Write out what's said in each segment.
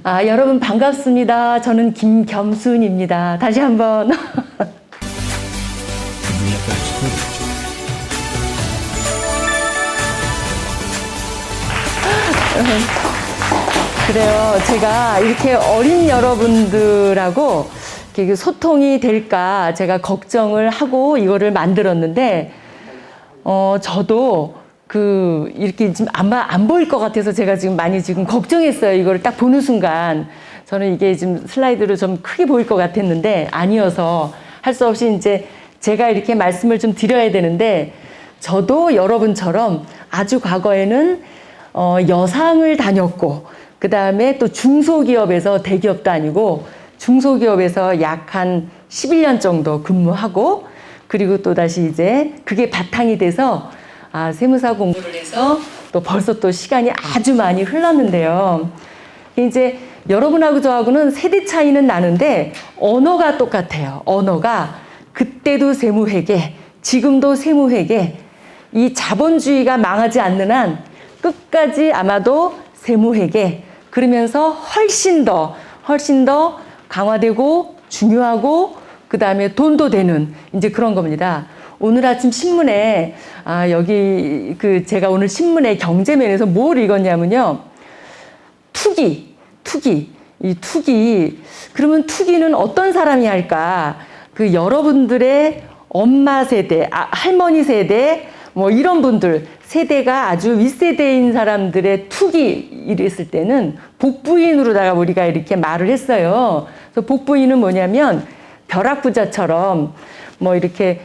여러분 반갑습니다. 저는 김겸순입니다. 다시 한번. 그래요. 제가 이렇게 어린 여러분들하고 이렇게 소통이 될까 제가 걱정을 하고 이거를 만들었는데, 저도 이렇게 지금 아마 안 보일 것 같아서 제가 지금 많이 걱정했어요. 이거를 딱 보는 순간. 저는 이게 지금 슬라이드로 좀 크게 보일 것 같았는데 아니어서 할 수 없이 이제 제가 이렇게 말씀을 좀 드려야 되는데, 저도 여러분처럼 아주 과거에는 여상을 다녔고, 그 다음에 또 중소기업에서 대기업도 아니고 중소기업에서 약 한 11년 정도 근무하고, 그리고 또 다시 이제 그게 바탕이 돼서 세무사 공부를 해서 또 벌써 또 시간이 아주 많이 흘렀는데요. 이제 여러분하고 저하고는 세대 차이는 나는데 언어가 똑같아요. 언어가 그때도 세무회계, 지금도 세무회계, 이 자본주의가 망하지 않는 한 끝까지 아마도 세무회계, 그러면서 훨씬 더 강화되고 중요하고 그 다음에 돈도 되는 이제 그런 겁니다. 오늘 아침 신문에 여기 제가 오늘 신문에 경제면에서 뭘 읽었냐면요. 투기. 이 투기. 그러면 투기는 어떤 사람이 할까? 여러분들의 엄마 세대, 할머니 세대, 뭐 이런 분들 세대가 아주 윗세대인 사람들의 투기 이랬을 때는 복부인으로다가 우리가 이렇게 말을 했어요. 그래서 복부인은 뭐냐면 벼락부자처럼 뭐 이렇게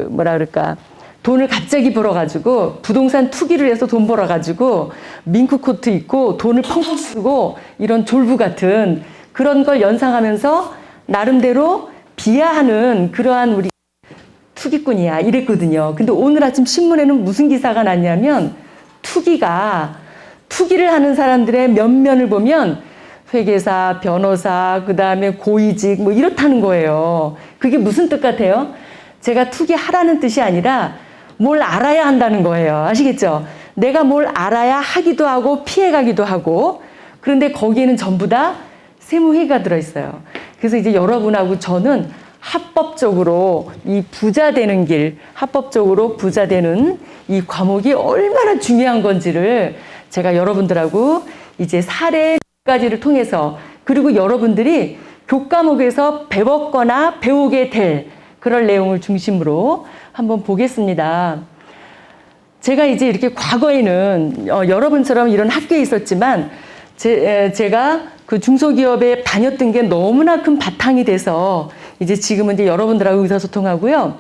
뭐라 그럴까, 돈을 갑자기 벌어가지고 부동산 투기를 해서 돈 벌어가지고 밍크코트 입고 돈을 펑펑 쓰고 이런 졸부 같은 그런 걸 연상하면서 나름대로 비하하는 그러한 우리 투기꾼이야 이랬거든요. 근데 오늘 아침 신문에는 무슨 기사가 났냐면 투기를 하는 사람들의 면면을 보면 회계사, 변호사, 그 다음에 고위직 뭐 이렇다는 거예요. 그게 무슨 뜻 같아요? 제가 투기하라는 뜻이 아니라 뭘 알아야 한다는 거예요. 아시겠죠? 내가 뭘 알아야 하기도 하고 피해가기도 하고, 그런데 거기에는 전부 다 세무회계가 들어있어요. 그래서 이제 여러분하고 저는 합법적으로 합법적으로 부자 되는 이 과목이 얼마나 중요한 건지를 제가 여러분들하고 이제 사례까지를 통해서, 그리고 여러분들이 교과목에서 배웠거나 배우게 될 그런 내용을 중심으로 한번 보겠습니다. 제가 이제 이렇게 과거에는 여러분처럼 이런 학교에 있었지만 제가 중소기업에 다녔던 게 너무나 큰 바탕이 돼서 이제 지금은 이제 여러분들하고 의사소통하고요.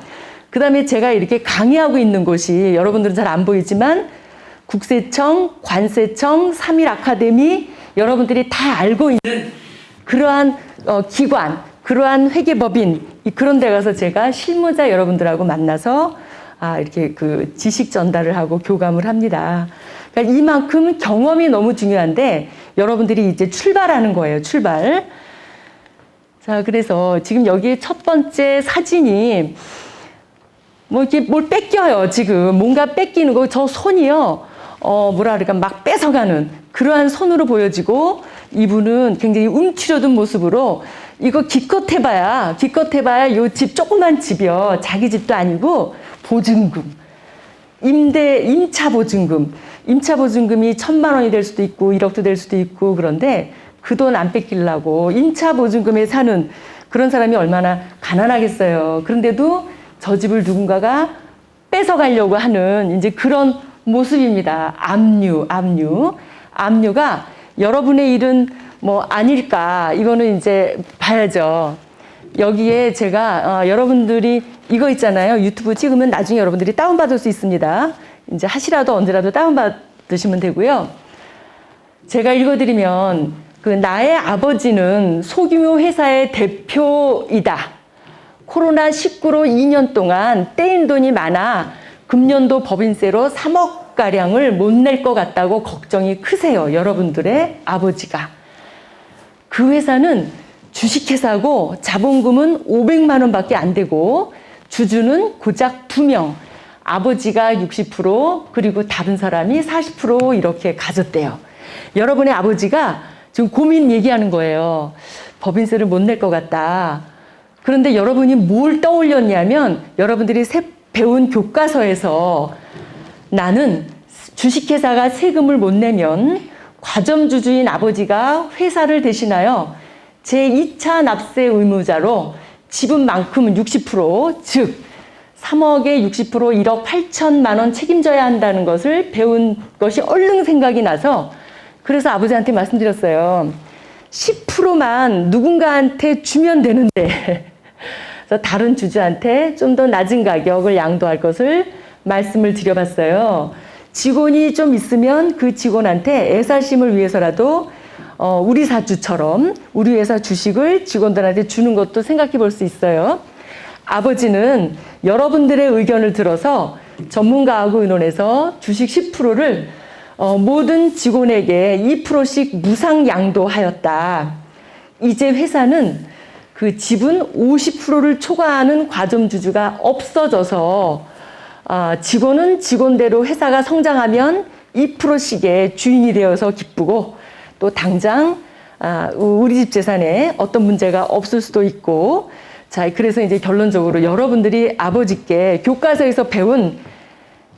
그 다음에 제가 이렇게 강의하고 있는 곳이 여러분들은 잘 안 보이지만 국세청, 관세청, 3일 아카데미, 여러분들이 다 알고 있는 그러한 기관, 그러한 회계법인, 그런 데 가서 제가 실무자 여러분들하고 만나서 이렇게 지식 전달을 하고 교감을 합니다. 그러니까 이만큼 경험이 너무 중요한데 여러분들이 이제 출발하는 거예요. 출발. 자, 그래서 지금 여기 첫 번째 사진이 뭐 이렇게 뭘 뺏겨요. 지금 뭔가 뺏기는 거, 저 손이요. 뭐라 그럴까, 막 뺏어가는 그러한 손으로 보여지고, 이분은 굉장히 움츠려든 모습으로, 이거 기껏 해봐야 요 집 조그만 집이요. 자기 집도 아니고 보증금, 임차 보증금이 1,000만 원이 될 수도 있고 1억도 될 수도 있고, 그런데 그 돈 안 뺏기려고 임차 보증금에 사는 그런 사람이 얼마나 가난하겠어요. 그런데도 저 집을 누군가가 뺏어가려고 하는 이제 그런 모습입니다. 압류가 여러분의 일은 뭐 아닐까, 이거는 이제 봐야죠. 여기에 제가 여러분들이 이거 있잖아요. 유튜브 찍으면 나중에 여러분들이 다운받을 수 있습니다. 이제 하시라도 언제라도 다운받으시면 되고요. 제가 읽어드리면 나의 아버지는 소규모 회사의 대표이다. 코로나19로 2년 동안 떼인 돈이 많아 금년도 법인세로 3억가량을 못 낼 것 같다고 걱정이 크세요. 여러분들의 아버지가. 그 회사는 주식회사고 자본금은 500만 원밖에 안 되고 주주는 고작 2명. 아버지가 60% 그리고 다른 사람이 40% 이렇게 가졌대요. 여러분의 아버지가 지금 고민 얘기하는 거예요. 법인세를 못 낼 것 같다. 그런데 여러분이 뭘 떠올렸냐면 여러분들이 배운 교과서에서 나는 주식회사가 세금을 못 내면 과점주주인 아버지가 회사를 대신하여 제2차 납세 의무자로 지분만큼은 60%, 즉 3억에 60% 1억 8천만 원 책임져야 한다는 것을 배운 것이 얼른 생각이 나서 그래서 아버지한테 말씀드렸어요. 10%만 누군가한테 주면 되는데 그래서 다른 주주한테 좀 더 낮은 가격을 양도할 것을 말씀을 드려봤어요. 직원이 좀 있으면 그 직원한테 애사심을 위해서라도 우리 사주처럼 우리 회사 주식을 직원들한테 주는 것도 생각해 볼 수 있어요. 아버지는 여러분들의 의견을 들어서 전문가하고 의논해서 주식 10%를 모든 직원에게 2%씩 무상 양도하였다. 이제 회사는 그 지분 50%를 초과하는 과점주주가 없어져서 직원은 직원대로 회사가 성장하면 2%씩의 주인이 되어서 기쁘고 또 당장 우리 집 재산에 어떤 문제가 없을 수도 있고 자 그래서 이제 결론적으로 여러분들이 아버지께 교과서에서 배운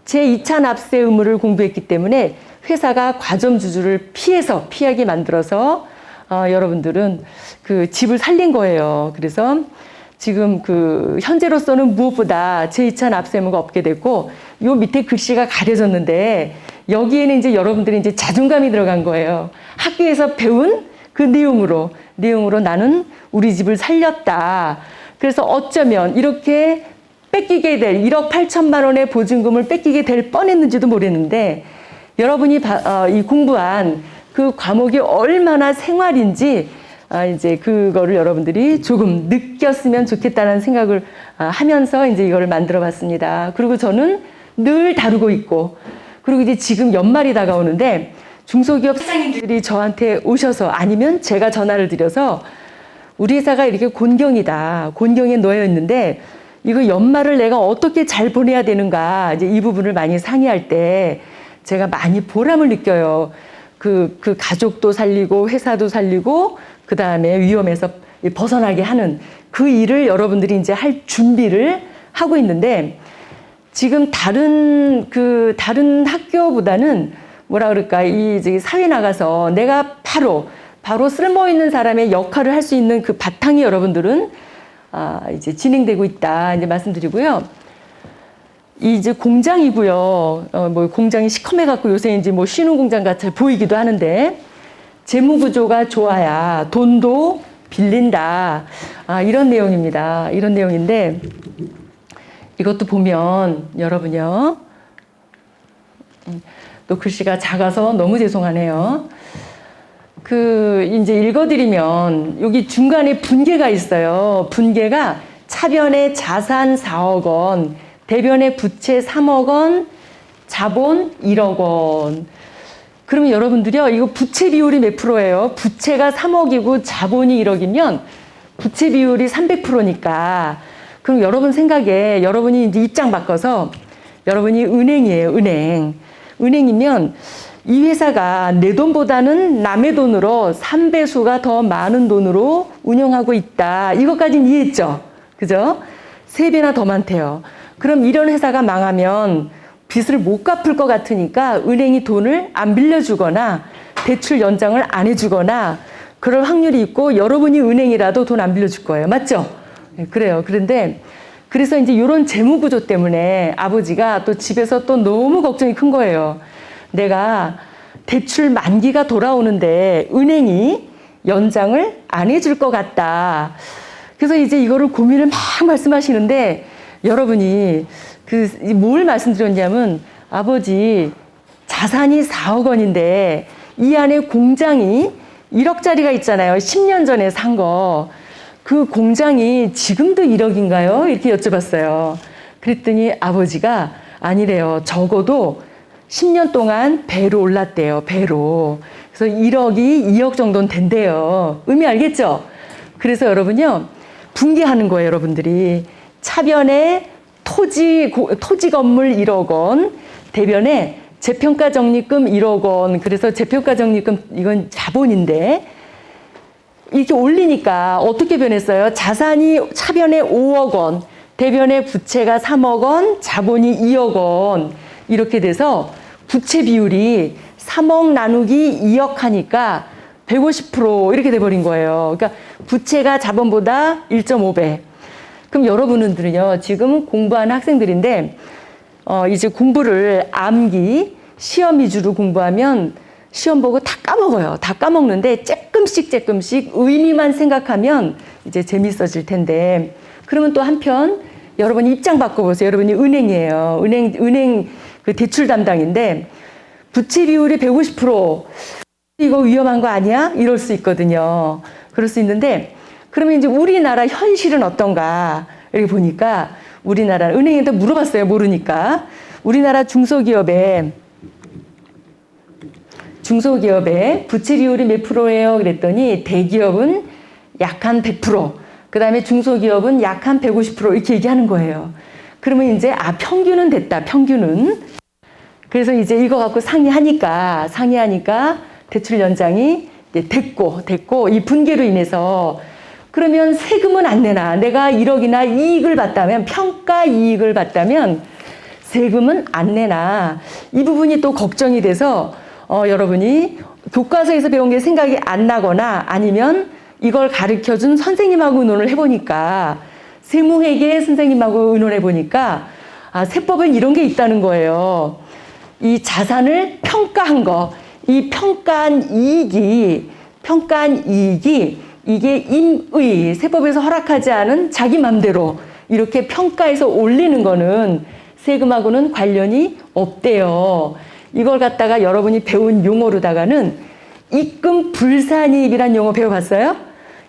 제2차 납세 의무를 공부했기 때문에 회사가 과점주주를 피하게 만들어서 여러분들은 그 집을 살린 거예요. 그래서 지금 그 현재로서는 무엇보다 제2차 납세 의무가 없게 됐고 요 밑에 글씨가 가려졌는데 여기에는 이제 여러분들이 이제 자존감이 들어간 거예요. 학교에서 배운 그 내용으로 나는 우리 집을 살렸다. 그래서 어쩌면 이렇게 뺏기게 될 1억 8천만 원의 보증금을 뺏기게 될 뻔했는지도 모르겠는데 여러분이 이 공부한 그 과목이 얼마나 생활인지 이제 그거를 여러분들이 조금 느꼈으면 좋겠다는 생각을 하면서 이제 이거를 만들어 봤습니다. 그리고 저는 늘 다루고 있고 그리고 이제 지금 연말이 다가오는데 중소기업 사장님들이 저한테 오셔서 아니면 제가 전화를 드려서 우리 회사가 이렇게 곤경이다. 곤경에 놓여 있는데 이거 연말을 내가 어떻게 잘 보내야 되는가 이제 이 부분을 많이 상의할 때 제가 많이 보람을 느껴요. 그 가족도 살리고 회사도 살리고 그 다음에 위험에서 벗어나게 하는 그 일을 여러분들이 이제 할 준비를 하고 있는데 지금 다른 학교보다는 뭐라 그럴까 이 사회 나가서 내가 바로 쓸모 있는 사람의 역할을 할 수 있는 그 바탕이 여러분들은 이제 진행되고 있다 이제 말씀드리고요. 이제 공장이고요. 뭐 공장이 시커매 갖고 요새 이제 뭐 신혼 공장 같아 보이기도 하는데 재무 구조가 좋아야 돈도 빌린다. 이런 내용입니다. 이런 내용인데 이것도 보면 여러분요. 또 글씨가 작아서 너무 죄송하네요. 이제 읽어드리면 여기 중간에 분계가 있어요. 분계가 차변의 자산 4억 원, 대변의 부채 3억 원, 자본 1억 원. 그러면 여러분들이요, 이거 부채 비율이 몇 프로예요? 부채가 3억이고 자본이 1억이면 부채 비율이 300%니까. 그럼 여러분 생각에 여러분이 이제 입장 바꿔서 여러분이 은행이에요, 은행. 은행이면 이 회사가 내 돈보다는 남의 돈으로 3배수가 더 많은 돈으로 운영하고 있다. 이것까지는 이해했죠? 그죠? 3배나 더 많대요. 그럼 이런 회사가 망하면 빚을 못 갚을 것 같으니까 은행이 돈을 안 빌려주거나 대출 연장을 안 해주거나 그럴 확률이 있고 여러분이 은행이라도 돈 안 빌려줄 거예요. 맞죠? 네, 그래요. 그런데 그래서 이제 이런 재무 구조 때문에 아버지가 또 집에서 또 너무 걱정이 큰 거예요. 내가 대출 만기가 돌아오는데 은행이 연장을 안 해줄 것 같다. 그래서 이제 이거를 고민을 막 말씀하시는데 여러분이 뭘 말씀드렸냐면 아버지 자산이 4억 원인데 이 안에 공장이 1억짜리가 있잖아요. 10년 전에 산 거. 그 공장이 지금도 1억인가요? 이렇게 여쭤봤어요. 그랬더니 아버지가 아니래요. 적어도 10년 동안 배로 올랐대요. 배로. 그래서 1억이 2억 정도는 된대요. 의미 알겠죠? 그래서 여러분요. 분개하는 거예요. 여러분들이. 차변에 토지 건물 1억 원, 대변에 재평가 적립금 1억 원. 그래서 재평가 적립금 이건 자본인데 이렇게 올리니까 어떻게 변했어요? 자산이 차변에 5억 원, 대변에 부채가 3억 원, 자본이 2억 원 이렇게 돼서 부채 비율이 3억 나누기 2억 하니까 150% 이렇게 돼버린 거예요. 그러니까 부채가 자본보다 1.5배. 그럼 여러분들은요, 지금 공부하는 학생들인데, 이제 공부를 암기, 시험 위주로 공부하면 시험 보고 다 까먹어요. 다 까먹는데 조금씩 의미만 생각하면 이제 재밌어질 텐데, 그러면 또 한편 여러분 입장 바꿔보세요. 여러분이 은행이에요. 은행 그 대출 담당인데 부채 비율이 150%. 이거 위험한 거 아니야? 이럴 수 있거든요. 그럴 수 있는데, 그러면 이제 우리나라 현실은 어떤가? 이렇게 보니까 우리나라 은행에다 물어봤어요. 모르니까. 우리나라 중소기업의 부채 비율이 몇 프로예요? 그랬더니 대기업은 약 한 100%, 그 다음에 중소기업은 약 한 150% 이렇게 얘기하는 거예요. 그러면 이제 평균은 됐다. 평균은. 그래서 이제 이거 갖고 상의하니까 대출 연장이 됐고 이 분계로 인해서 그러면 세금은 안 내나? 내가 1억이나 이익을 봤다면, 평가 이익을 봤다면 세금은 안 내나? 이 부분이 또 걱정이 돼서 여러분이 교과서에서 배운 게 생각이 안 나거나 아니면 이걸 가르쳐준 선생님하고 의논을 해보니까, 세무회계 선생님하고 의논해 보니까 세법엔 이런 게 있다는 거예요. 이 자산을 평가한 거, 이 평가한 이익이 이게 임의, 세법에서 허락하지 않은 자기 맘대로 이렇게 평가해서 올리는 거는 세금하고는 관련이 없대요. 이걸 갖다가 여러분이 배운 용어로다가는 입금 불산입이란 용어 배워봤어요?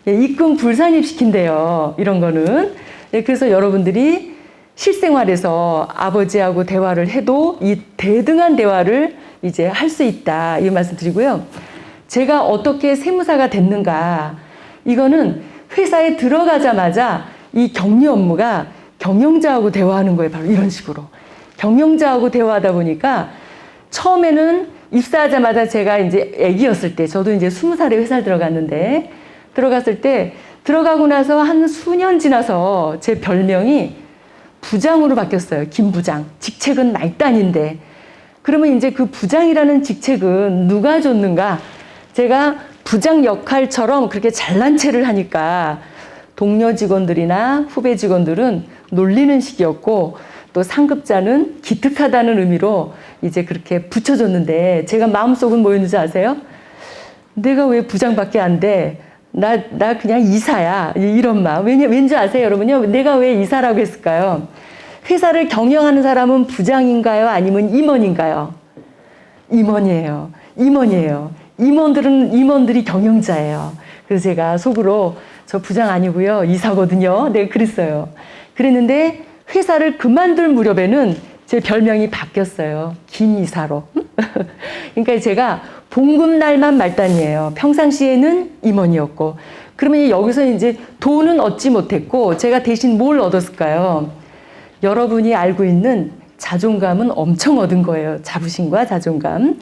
예, 입금 불산입 시킨대요. 이런 거는. 예, 그래서 여러분들이 실생활에서 아버지하고 대화를 해도 이 대등한 대화를 이제 할 수 있다. 이 말씀 드리고요. 제가 어떻게 세무사가 됐는가. 이거는 회사에 들어가자마자 이 격리 업무가 경영자하고 대화하는 거예요. 바로 이런 식으로. 경영자하고 대화하다 보니까 처음에는 입사하자마자 제가 이제 애기였을 때, 저도 이제 20살에 회사를 들어갔는데, 들어갔을 때, 들어가고 나서 한 수년 지나서 제 별명이 부장으로 바뀌었어요. 김 부장. 직책은 말단인데. 그러면 이제 그 부장이라는 직책은 누가 줬는가? 제가 부장 역할처럼 그렇게 잘난 체를 하니까 동료 직원들이나 후배 직원들은 놀리는 식이었고, 또 상급자는 기특하다는 의미로 이제 그렇게 붙여줬는데, 제가 마음속은 뭐였는지 아세요? 내가 왜 부장밖에 안 돼? 나 그냥 이사야. 이런 마음. 왠지 아세요, 여러분요? 내가 왜 이사라고 했을까요? 회사를 경영하는 사람은 부장인가요? 아니면 임원인가요? 임원이에요. 임원들이 경영자예요. 그래서 제가 속으로 저 부장 아니고요. 이사거든요. 내가 그랬어요. 그랬는데 회사를 그만둘 무렵에는 제 별명이 바뀌었어요. 김 이사로. 그러니까 제가 봉급날만 말단이에요. 평상시에는 임원이었고. 그러면 여기서 이제 돈은 얻지 못했고 제가 대신 뭘 얻었을까요? 여러분이 알고 있는 자존감은 엄청 얻은 거예요. 자부심과 자존감.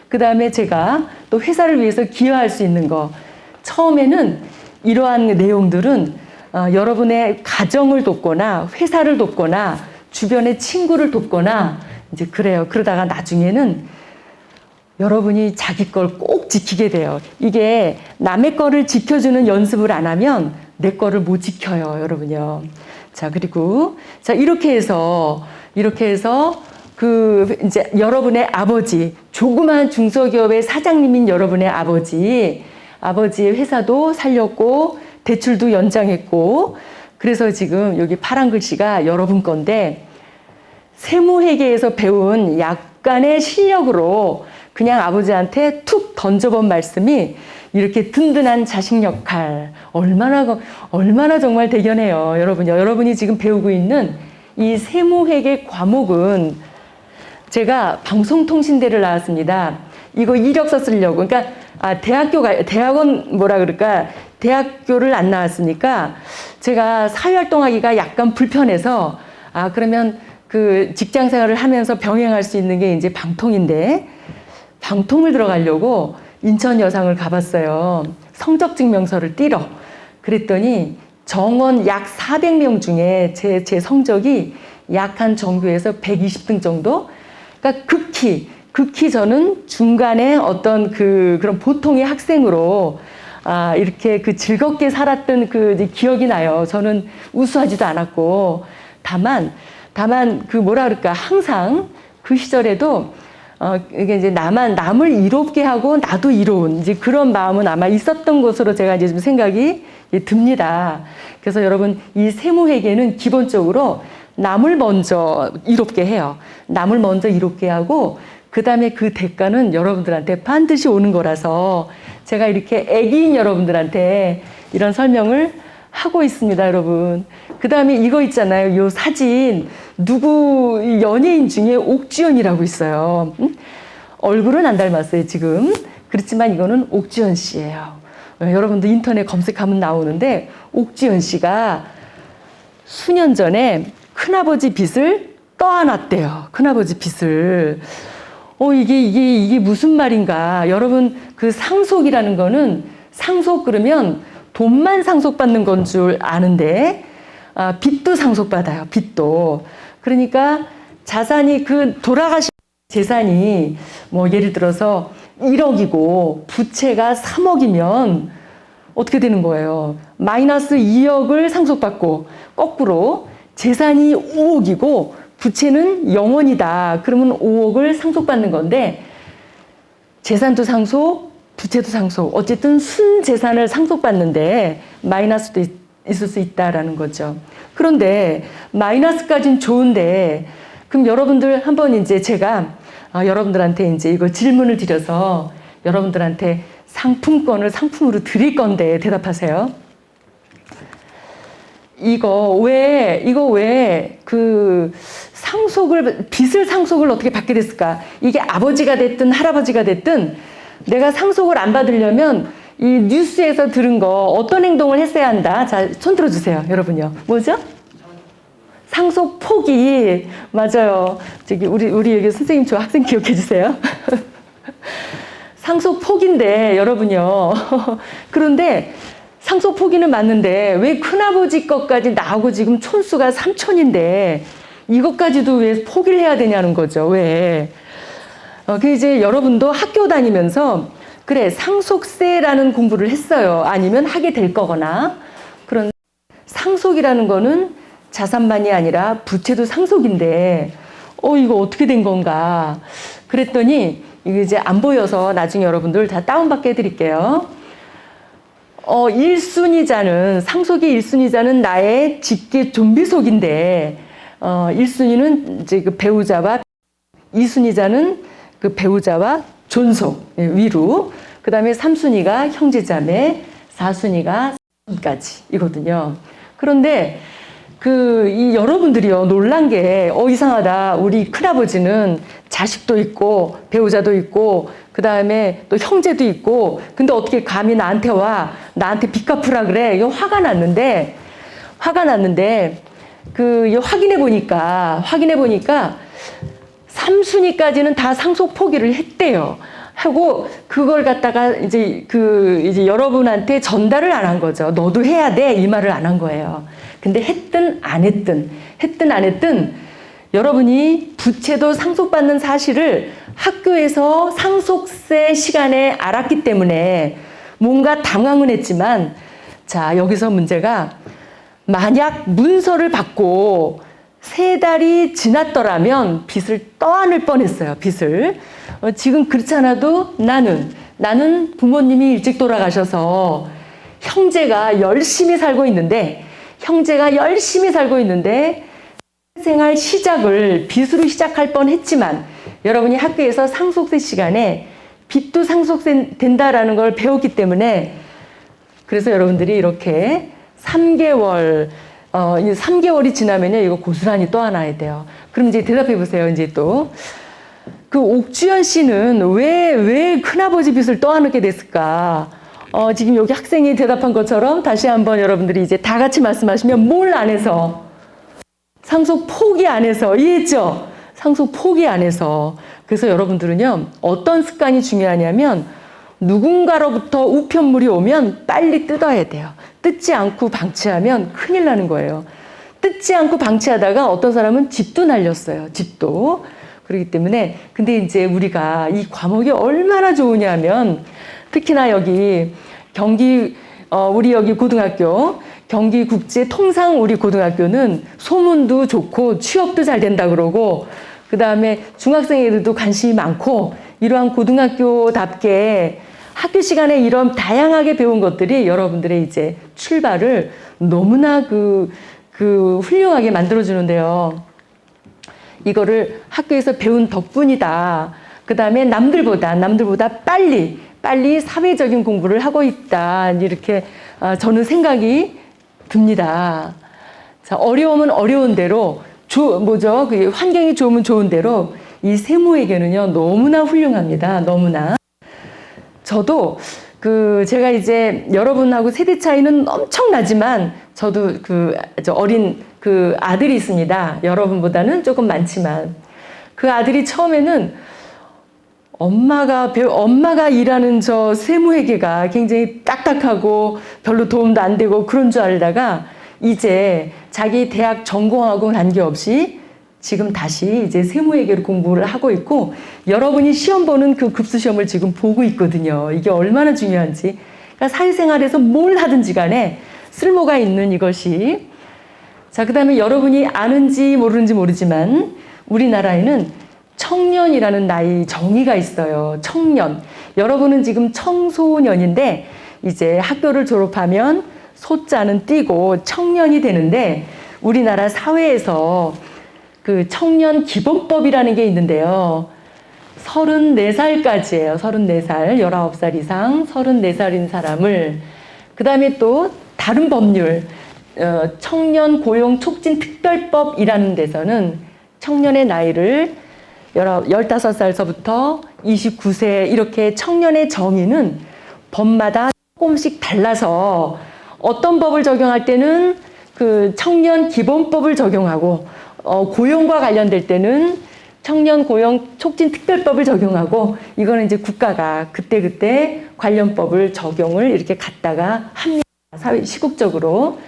그 다음에 제가 또 회사를 위해서 기여할 수 있는 거. 처음에는 이러한 내용들은 여러분의 가정을 돕거나 회사를 돕거나 주변의 친구를 돕거나 이제 그래요. 그러다가 나중에는 여러분이 자기 걸 꼭 지키게 돼요. 이게 남의 거를 지켜주는 연습을 안 하면 내 거를 못 지켜요, 여러분요. 자, 그리고 자, 이렇게 해서 그 이제 여러분의 아버지, 조그마한 중소기업의 사장님인 여러분의 아버지의 회사도 살렸고 대출도 연장했고, 그래서 지금 여기 파란 글씨가 여러분 건데, 세무회계에서 배운 약간의 실력으로 그냥 아버지한테 툭 던져본 말씀이 이렇게 든든한 자식 역할, 얼마나 정말 대견해요. 여러분이 지금 배우고 있는 이 세무회계 과목은, 제가 방송통신대를 나왔습니다. 이거 이력서 쓰려고. 그러니까 대학원 대학교를 안 나왔으니까 제가 사회활동하기가 약간 불편해서, 그러면 그 직장 생활을 하면서 병행할 수 있는 게 이제 방통인데, 방통을 들어가려고 인천 여상을 가봤어요. 성적 증명서를 띄러. 그랬더니 정원 약 400명 중에 제 성적이 약 한 전교에서 120등 정도? 그러니까 극히 저는 중간에 어떤 그런 보통의 학생으로 이렇게 즐겁게 살았던 기억이 나요. 저는 우수하지도 않았고. 다만 뭐라 그럴까. 항상 그 시절에도 이게 이제 남을 이롭게 하고 나도 이로운 이제 그런 마음은 아마 있었던 것으로 제가 이제 좀 생각이 듭니다. 그래서 여러분 이 세무회계는 기본적으로 남을 먼저 이롭게 해요. 남을 먼저 이롭게 하고 그 다음에 그 대가는 여러분들한테 반드시 오는 거라서 제가 이렇게 애기인 여러분들한테 이런 설명을 하고 있습니다, 여러분. 그 다음에 이거 있잖아요. 요 사진. 누구 연예인 중에 옥주현이라고 있어요. 얼굴은 안 닮았어요, 지금. 그렇지만 이거는 옥주현 씨예요. 여러분도 인터넷 검색하면 나오는데 옥주현 씨가 수년 전에 큰아버지 빚을 떠안았대요. 큰아버지 빚을. 이게 무슨 말인가. 여러분, 그 상속이라는 거는 상속 그러면 돈만 상속받는 건 줄 아는데, 빚도 상속받아요. 빚도. 그러니까 자산이 돌아가신 재산이 뭐 예를 들어서 1억이고 부채가 3억이면 어떻게 되는 거예요? 마이너스 2억을 상속받고 거꾸로 재산이 5억이고 부채는 0원이다. 그러면 5억을 상속받는 건데 재산도 상속, 부채도 상속. 어쨌든 순재산을 상속받는데 마이너스도 있을 수 있다라는 거죠. 그런데 마이너스까지는 좋은데 그럼 여러분들 한번 이제 제가 여러분들한테 이제 이거 질문을 드려서 여러분들한테 상품권을 상품으로 드릴 건데 대답하세요. 이거 왜 빚을 상속을 어떻게 받게 됐을까? 이게 아버지가 됐든 할아버지가 됐든 내가 상속을 안 받으려면 이 뉴스에서 들은 거 어떤 행동을 했어야 한다. 자, 손 들어주세요. 여러분요. 뭐죠? 상속 포기. 맞아요. 저기 우리 여기 선생님 저 학생 기억해 주세요. 상속 포기인데 여러분요. 그런데 상속 포기는 맞는데 왜 큰아버지 것까지 나오고 지금 촌수가 3촌인데 이것까지도 왜 포기를 해야 되냐는 거죠. 왜? 이제 여러분도 학교 다니면서 그래 상속세라는 공부를 했어요. 아니면 하게 될 거거나. 그런 상속이라는 거는 자산만이 아니라 부채도 상속인데 이거 어떻게 된 건가. 그랬더니 이게 이제 안 보여서 나중에 여러분들 다 다운받게 해드릴게요. 1순위자는 상속의 1순위자는 나의 직계 좀비속인데 1순위는 이제 그 배우자와 2순위자는 그 배우자와 존속 위로 그 다음에 3순위가 형제자매 4순위가 까지이거든요. 그런데 이 여러분들이요 놀란 게 이상하다. 우리 큰아버지는 자식도 있고 배우자도 있고 그 다음에 또 형제도 있고 근데 어떻게 감히 나한테 와 나한테 빚 갚으라 그래. 이거 화가 났는데 확인해 보니까 3순위까지는 다 상속 포기를 했대요. 하고 그걸 갖다가 이제 여러분한테 전달을 안 한 거죠. 너도 해야 돼 이 말을 안 한 거예요. 근데 했든 안 했든 여러분이 부채도 상속받는 사실을 학교에서 상속세 시간에 알았기 때문에 뭔가 당황은 했지만 자 여기서 문제가 만약 문서를 받고 3달이 지났더라면 빚을 떠안을 뻔했어요. 빚을. 지금 그렇지 않아도 나는 부모님이 일찍 돌아가셔서 형제가 열심히 살고 있는데 생활 시작을 빚으로 시작할 뻔했지만 여러분이 학교에서 상속세 시간에 빚도 상속된다라는 걸 배웠기 때문에 그래서 여러분들이 이렇게 3개월이 지나면요 이거 고스란히 떠안아야 돼요. 그럼 이제 대답해 보세요. 이제 또 그 옥주현 씨는 왜 큰아버지 빚을 떠안게 됐을까? 지금 여기 학생이 대답한 것처럼 다시 한번 여러분들이 이제 다 같이 말씀하시면 뭘 안 해서? 상속 포기 안 해서. 이해했죠? 상속 포기 안 해서. 그래서 여러분들은요, 어떤 습관이 중요하냐면, 누군가로부터 우편물이 오면 빨리 뜯어야 돼요. 뜯지 않고 방치하면 큰일 나는 거예요. 뜯지 않고 방치하다가 어떤 사람은 집도 날렸어요. 집도. 그렇기 때문에 근데 이제 우리가 이 과목이 얼마나 좋으냐면 특히나 여기 우리 여기 고등학교 경기국제통상 우리 고등학교는 소문도 좋고 취업도 잘 된다 그러고 그다음에 중학생 애들도 관심이 많고 이러한 고등학교답게 학교 시간에 이런 다양하게 배운 것들이 여러분들의 이제 출발을 너무나 훌륭하게 만들어주는데요. 이거를 학교에서 배운 덕분이다. 그 다음에 남들보다 빨리 사회적인 공부를 하고 있다. 이렇게 저는 생각이 듭니다. 자, 어려우면 어려운 대로, 그 환경이 좋으면 좋은 대로 이 세무회계는요, 너무나 훌륭합니다. 너무나. 저도 제가 이제 여러분하고 세대 차이는 엄청나지만 저도 어린 아들이 있습니다. 여러분보다는 조금 많지만 그 아들이 처음에는 엄마가 일하는 저 세무회계가 굉장히 딱딱하고 별로 도움도 안 되고 그런 줄 알다가 이제 자기 대학 전공하고는 관계없이 지금 다시 이제 세무회계를 공부를 하고 있고 여러분이 시험 보는 그 급수시험을 지금 보고 있거든요. 이게 얼마나 중요한지. 그러니까 사회생활에서 뭘 하든지 간에 쓸모가 있는 이것이. 자, 그 다음에 여러분이 아는지 모르는지 모르지만 우리나라에는 청년이라는 나이 정의가 있어요. 청년. 여러분은 지금 청소년인데 이제 학교를 졸업하면 소자는 띄고 청년이 되는데 우리나라 사회에서 그 청년 기본법이라는 게 있는데요. 34살까지예요. 34살, 19살 이상 34살인 사람을. 그 다음에 또 다른 법률, 청년 고용 촉진 특별법이라는 데서는 청년의 나이를 15살서부터 29세 이렇게 청년의 정의는 법마다 조금씩 달라서 어떤 법을 적용할 때는 그 청년 기본법을 적용하고 고용과 관련될 때는 청년 고용 촉진 특별법을 적용하고 이거는 이제 국가가 그때 관련법을 적용을 이렇게 갖다가 합니다. 시국적으로.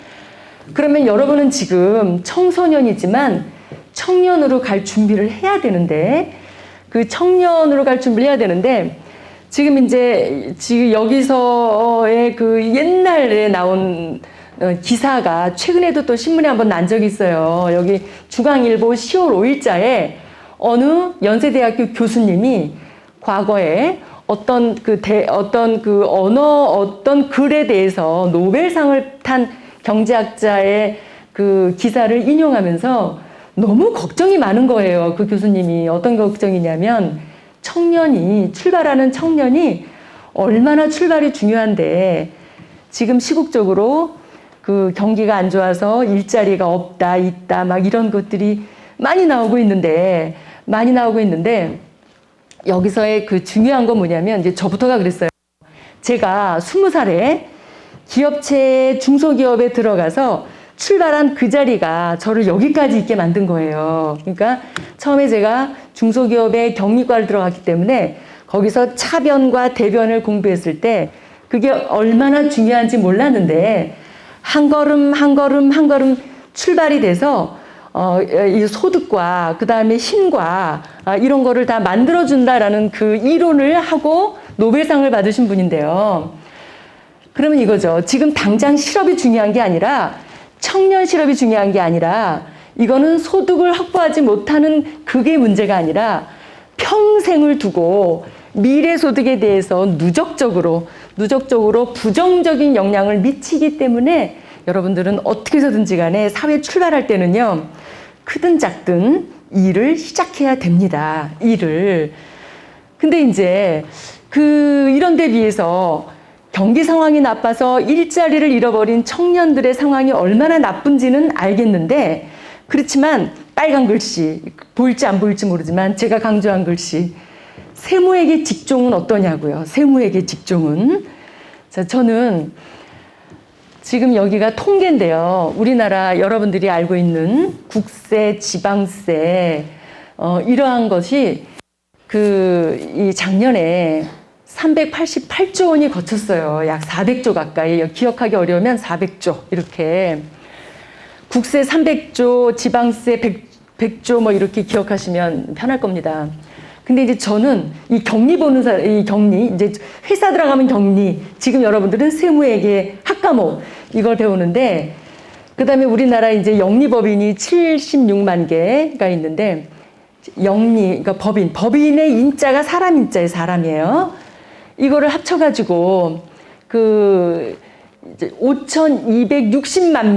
그러면 여러분은 지금 청소년이지만 청년으로 갈 준비를 해야 되는데 그 청년으로 갈 준비를 해야 되는데 지금 여기서의 그 옛날에 나온 기사가 최근에도 또 신문에 한번 난 적이 있어요. 여기 중앙일보 10월 5일자에 어느 연세대학교 교수님이 과거에 어떤 글에 대해서 노벨상을 탄 경제학자의 그 기사를 인용하면서 너무 걱정이 많은 거예요. 그 교수님이 어떤 걱정이냐면 출발하는 청년이 얼마나 출발이 중요한데 지금 시국적으로 그 경기가 안 좋아서 일자리가 없다, 있다, 막 이런 것들이 많이 나오고 있는데 여기서의 그 중요한 건 뭐냐면 이제 저부터가 그랬어요. 제가 20살에 기업체 중소기업에 들어가서 출발한 그 자리가 저를 여기까지 있게 만든 거예요. 그러니까 처음에 제가 중소기업의 경리과를 들어갔기 때문에 거기서 차변과 대변을 공부했을 때 그게 얼마나 중요한지 몰랐는데 한 걸음 출발이 돼서 이 소득과 그 다음에 힘과 이런 거를 다 만들어준다라는 그 이론을 하고 노벨상을 받으신 분인데요. 그러면 이거죠. 지금 당장 실업이 중요한 게 아니라 청년 실업이 중요한 게 아니라 이거는 소득을 확보하지 못하는 그게 문제가 아니라 평생을 두고 미래 소득에 대해서 누적적으로 부정적인 영향을 미치기 때문에 여러분들은 어떻게 해서든지 간에 사회 출발할 때는요. 크든 작든 일을 시작해야 됩니다. 일을. 근데 이제 이런 데 비해서 경기 상황이 나빠서 일자리를 잃어버린 청년들의 상황이 얼마나 나쁜지는 알겠는데 그렇지만 빨간 글씨 보일지 안 보일지 모르지만 제가 강조한 글씨 세무회계 직종은 어떠냐고요. 세무회계 직종은. 자, 저는 지금 여기가 통계인데요. 우리나라 여러분들이 알고 있는 국세, 지방세 이러한 것이 이 작년에 388조 원이 거쳤어요. 약 400조 가까이. 기억하기 어려우면 400조 이렇게. 국세 300조, 지방세 100조 뭐 이렇게 기억하시면 편할 겁니다. 근데 이제 저는 이 격리 보는 사람, 이 격리, 이제 회사 들어가면 격리, 지금 여러분들은 세무회계 학과목 이걸 배우는데, 그 다음에 우리나라 이제 영리법인이 76만 개가 있는데, 그러니까 법인의 인자가 사람 인자의 사람이에요. 이거를 합쳐가지고 이제 5,260만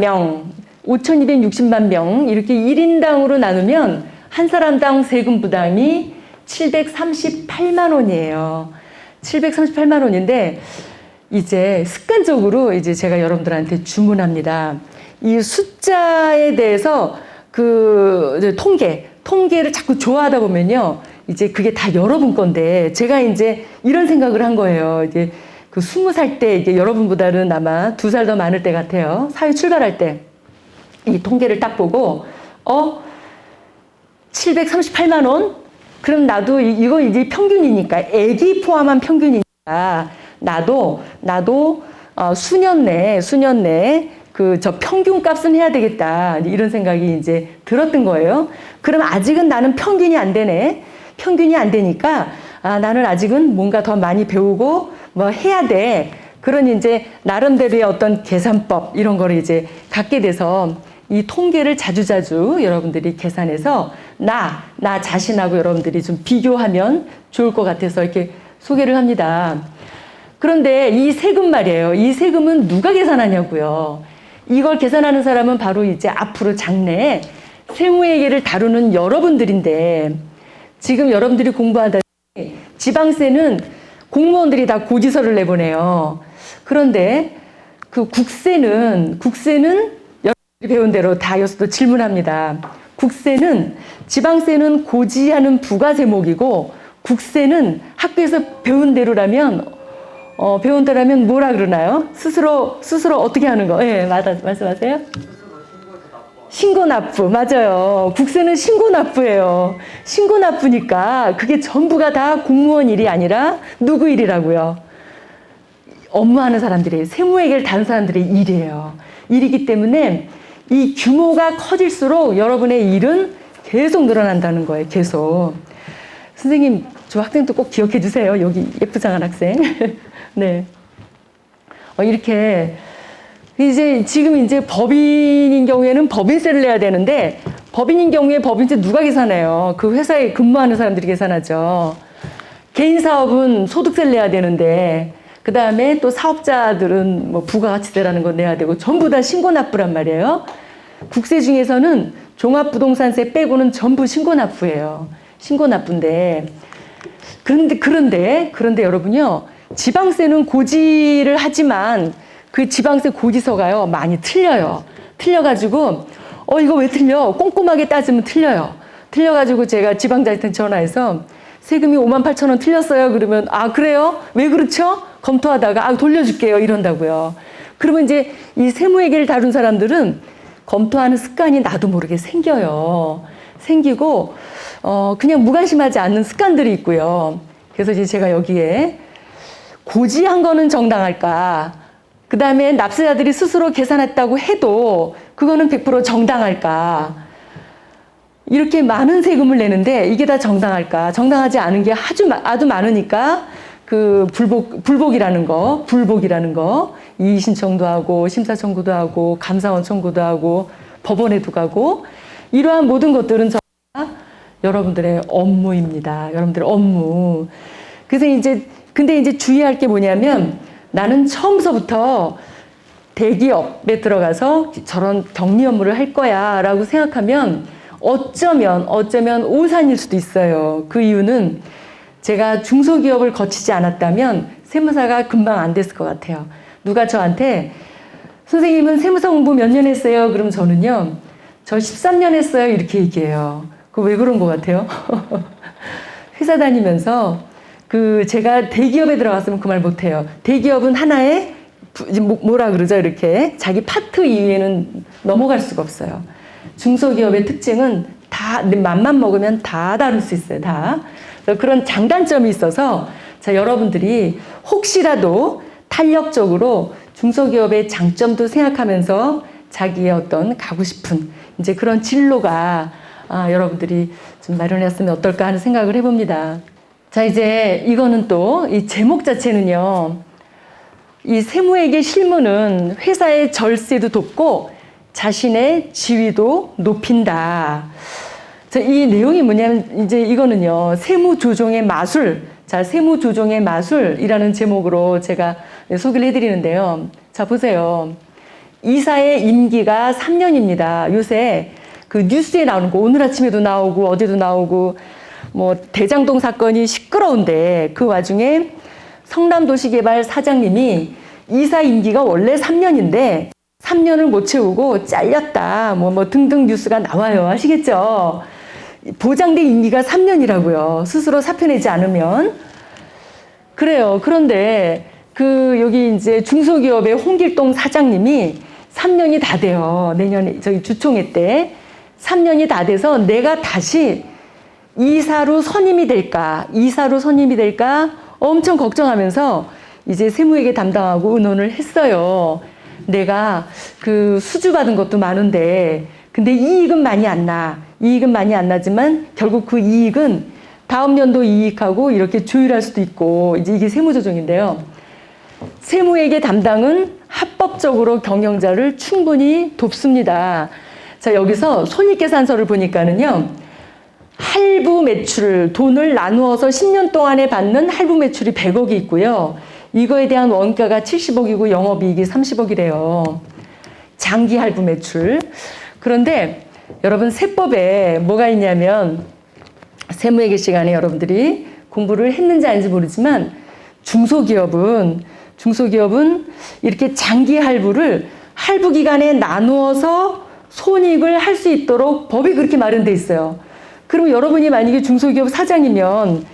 명 이렇게 1인당으로 나누면 한 사람당 세금 부담이 738만 원이에요. 738만 원인데 이제 습관적으로 이제 제가 여러분들한테 주문합니다. 이 숫자에 대해서 이제 통계를 자꾸 좋아하다 보면요. 이제 그게 다 여러분 건데 제가 이제 이런 생각을 한 거예요. 이제 20살 때 이게 여러분보다는 아마 2살 더 많을 때 같아요. 사회 출발할 때 이 통계를 딱 보고 738만 원? 그럼 나도 이거 이제 평균이니까 애기 포함한 평균이니까 나도 수년 내에 저 평균 값은 해야 되겠다. 이런 생각이 이제 들었던 거예요. 그럼 아직은 나는 평균이 안 되네. 평균이 안 되니까 나는 아직은 뭔가 더 많이 배우고 뭐 해야 돼. 그런 이제 나름대로의 어떤 계산법 이런 거를 이제 갖게 돼서 이 통계를 자주자주 여러분들이 계산해서 나 자신하고 여러분들이 좀 비교하면 좋을 것 같아서 이렇게 소개를 합니다. 그런데 이 세금 말이에요. 이 세금은 누가 계산하냐고요. 이걸 계산하는 사람은 바로 이제 앞으로 장래에 세무회계를 다루는 여러분들인데, 지금 여러분들이 공부하다 지방세는 공무원들이 다 고지서를 내보내요. 그런데 그 국세는 여러분들이 배운 대로 다 여기서도 질문합니다. 지방세는 고지하는 부가세목이고, 국세는 학교에서 배운 대로라면 뭐라 그러나요? 스스로 어떻게 하는 거? 예, 말씀하세요. 신고납부, 맞아요. 국세는 신고납부예요. 신고납부니까 그게 전부가 다 공무원 일이 아니라 누구 일이라고요? 업무하는 사람들이, 세무회계를 다룬 사람들의 일이에요. 일이기 때문에 이 규모가 커질수록 여러분의 일은 계속 늘어난다는 거예요. 계속. 선생님, 저 학생도 꼭 기억해 주세요. 여기 예쁘장한 학생. 네. 이렇게 지금 이제 법인인 경우에는 법인세를 내야 되는데, 법인인 경우에 법인세 누가 계산해요? 그 회사에 근무하는 사람들이 계산하죠. 개인 사업은 소득세를 내야 되는데, 그 다음에 또 사업자들은 뭐 부가가치세라는 거 내야 되고, 전부 다 신고납부란 말이에요. 국세 중에서는 종합부동산세 빼고는 전부 신고납부예요. 신고납부인데, 그런데 여러분요, 지방세는 고지를 하지만 그 지방세 고지서가요, 많이 틀려요. 틀려가지고, 이거 왜 틀려? 꼼꼼하게 따지면 틀려요. 틀려가지고 제가 지방자한테 전화해서 세금이 58,000원 틀렸어요. 그러면, 그래요? 왜 그렇죠? 검토하다가, 돌려줄게요. 이런다고요. 그러면 이제 이 세무회계를 다룬 사람들은 검토하는 습관이 나도 모르게 생겨요. 생기고, 그냥 무관심하지 않는 습관들이 있고요. 그래서 이제 제가 여기에 고지한 거는 정당할까? 그 다음에 납세자들이 스스로 계산했다고 해도 그거는 100% 정당할까? 이렇게 많은 세금을 내는데 이게 다 정당할까? 정당하지 않은 게 아주 많으니까 그 불복이라는 거, 이의 신청도 하고 심사 청구도 하고 감사원 청구도 하고 법원에도 가고, 이러한 모든 것들은 여러분들의 업무입니다. 여러분들의 업무. 그래서 근데 이제 주의할 게 뭐냐면, 나는 처음서부터 대기업에 들어가서 저런 격리 업무를 할 거야 라고 생각하면 어쩌면 오산일 수도 있어요. 그 이유는 제가 중소기업을 거치지 않았다면 세무사가 금방 안 됐을 것 같아요. 누가 저한테 선생님은 세무사 공부 몇 년 했어요? 그럼 저는요, 저 13년 했어요. 이렇게 얘기해요. 그거 왜 그런 것 같아요? 회사 다니면서 제가 대기업에 들어갔으면 그 말 못해요. 대기업은 하나의 뭐라 그러죠? 이렇게 자기 파트 이외에는 넘어갈 수가 없어요. 중소기업의 특징은 다 맘만 먹으면 다 다룰 수 있어요. 다. 그래서 그런 장단점이 있어서 자, 여러분들이 혹시라도 탄력적으로 중소기업의 장점도 생각하면서 자기의 어떤 가고 싶은 이제 그런 진로가 여러분들이 좀 마련했으면 어떨까 하는 생각을 해봅니다. 자, 이제 이거는 또 이 제목 자체는요. 이 세무에게 실무는 회사의 절세도 돕고 자신의 지위도 높인다. 자, 이 내용이 뭐냐면 이제 이거는요. 세무조정의 마술. 자, 세무조정의 마술이라는 제목으로 제가 소개를 해드리는데요. 자, 보세요. 이사의 임기가 3년입니다. 요새 그 뉴스에 나오는 거 오늘 아침에도 나오고 어제도 나오고 뭐 대장동 사건이 시끄러운데 그 와중에 성남도시개발 사장님이 이사 임기가 원래 3년인데 3년을 못 채우고 잘렸다 뭐 등등 뉴스가 나와요. 아시겠죠? 보장된 임기가 3년이라고요. 스스로 사표 내지 않으면. 그래요. 그런데 그 여기 이제 중소기업의 홍길동 사장님이 3년이 다 돼요. 내년에 저기 주총회 때 3년이 다 돼서 내가 다시 이사로 선임이 될까 엄청 걱정하면서 이제 세무회계 담당하고 의논을 했어요. 내가 그 수주받은 것도 많은데 근데 이익은 많이 안 나지만 결국 그 이익은 다음 연도 이익하고 이렇게 조율할 수도 있고 이제 이게 세무조정인데요. 세무회계 담당은 합법적으로 경영자를 충분히 돕습니다. 자, 여기서 손익계산서를 보니까는요. 할부 매출, 돈을 나누어서 10년 동안에 받는 할부 매출이 100억이 있고요. 이거에 대한 원가가 70억이고 영업이익이 30억이래요. 장기 할부 매출. 그런데 여러분 세법에 뭐가 있냐면 세무회계 시간에 여러분들이 공부를 했는지 아닌지 모르지만 중소기업은 이렇게 장기 할부를 할부 기간에 나누어서 손익을 할 수 있도록 법이 그렇게 마련돼 있어요. 그럼 여러분이 만약에 중소기업 사장이면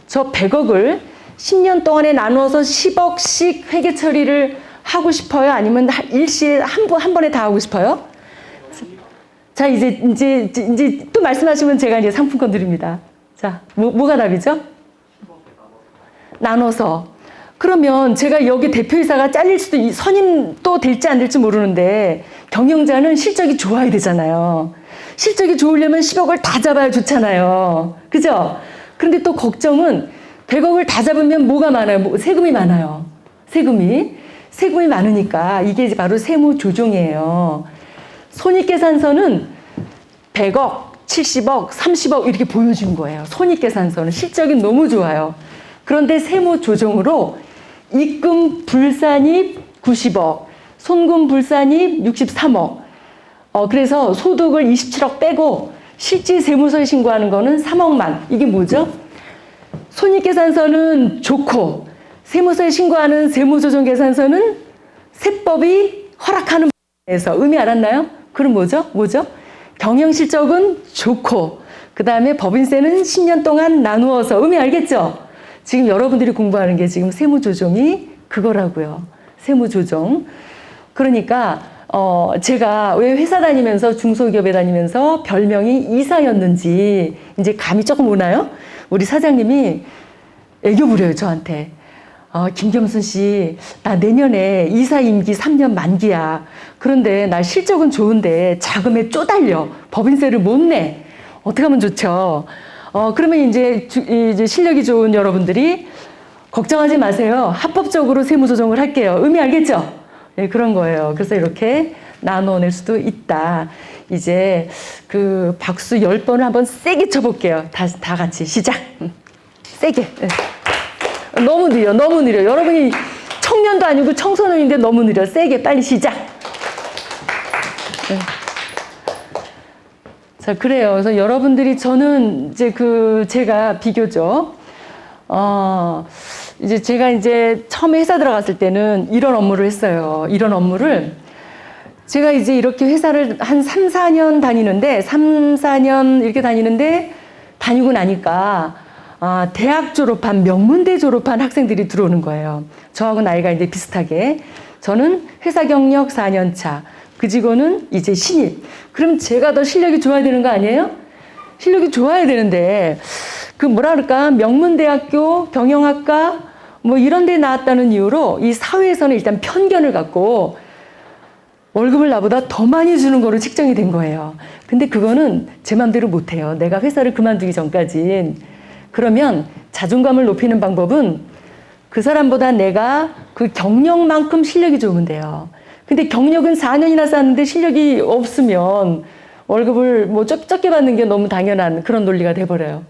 저 100억을 10년 동안에 나누어서 10억씩 회계 처리를 하고 싶어요? 아니면 일시에 한 번에 다 하고 싶어요? 자, 이제 또 말씀하시면 제가 이제 상품권 드립니다. 자, 뭐가 답이죠? 나눠서. 그러면 제가 여기 대표이사가 잘릴 수도, 선임 또 될지 안 될지 모르는데 경영자는 실적이 좋아야 되잖아요. 실적이 좋으려면 10억을 다 잡아야 좋잖아요. 그죠? 그런데 또 걱정은 100억을 다 잡으면 뭐가 많아요? 세금이 많아요. 세금이 많으니까 이게 바로 세무조정이에요. 손익계산서는 100억, 70억, 30억 이렇게 보여준 거예요. 손익계산서는 실적이 너무 좋아요. 그런데 세무조정으로 입금 불산입 90억, 손금 불산입 63억. 그래서 소득을 27억 빼고 실질 세무서에 신고하는 거는 3억만. 이게 뭐죠? 손익계산서는 좋고 세무서에 신고하는 세무조정계산서는 세법이 허락하는 에서 의미 알았나요? 그럼 뭐죠? 경영실적은 좋고 그 다음에 법인세는 10년 동안 나누어서 의미 알겠죠? 지금 여러분들이 공부하는 게 지금 세무조정이 그거라고요. 세무조정. 그러니까 제가 왜 회사 다니면서 중소기업에 다니면서 별명이 이사였는지 이제 감이 조금 오나요? 우리 사장님이 애교 부려요, 저한테. 김겸순 씨, 나 내년에 이사 임기 3년 만기야. 그런데 나 실적은 좋은데 자금에 쪼달려. 법인세를 못 내. 어떻게 하면 좋죠? 그러면 이제 실력이 좋은 여러분들이 걱정하지 마세요. 합법적으로 세무조정을 할게요. 의미 알겠죠? 네, 그런 거예요. 그래서 이렇게 나눠낼 수도 있다. 이제 그 박수 10번을 한번 세게 쳐볼게요. 다 같이 시작. 세게. 네. 너무 느려. 여러분이 청년도 아니고 청소년인데 너무 느려. 세게 빨리 시작. 네. 자, 그래요. 그래서 여러분들이 저는 이제 제가 비교적 이제 제가 이제 처음에 회사 들어갔을 때는 이런 업무를 했어요. 이런 업무를 제가 이제 이렇게 회사를 한 3, 4년 다니는데 3, 4년 이렇게 다니고 나니까 대학 졸업한 명문대 졸업한 학생들이 들어오는 거예요. 저하고 나이가 이제 비슷하게. 저는 회사 경력 4년 차. 그 직원은 이제 신입. 그럼 제가 더 실력이 좋아야 되는 거 아니에요? 실력이 좋아야 되는데 그 뭐라 그럴까? 명문대학교 경영학과 뭐 이런 데 나왔다는 이유로 이 사회에서는 일단 편견을 갖고 월급을 나보다 더 많이 주는 거로 측정이 된 거예요. 근데 그거는 제 맘대로 못해요. 내가 회사를 그만두기 전까진. 그러면 자존감을 높이는 방법은 그 사람보다 내가 그 경력만큼 실력이 좋으면 돼요. 근데 경력은 4년이나 쌓았는데 실력이 없으면 월급을 뭐 적게 받는 게 너무 당연한 그런 논리가 돼버려요.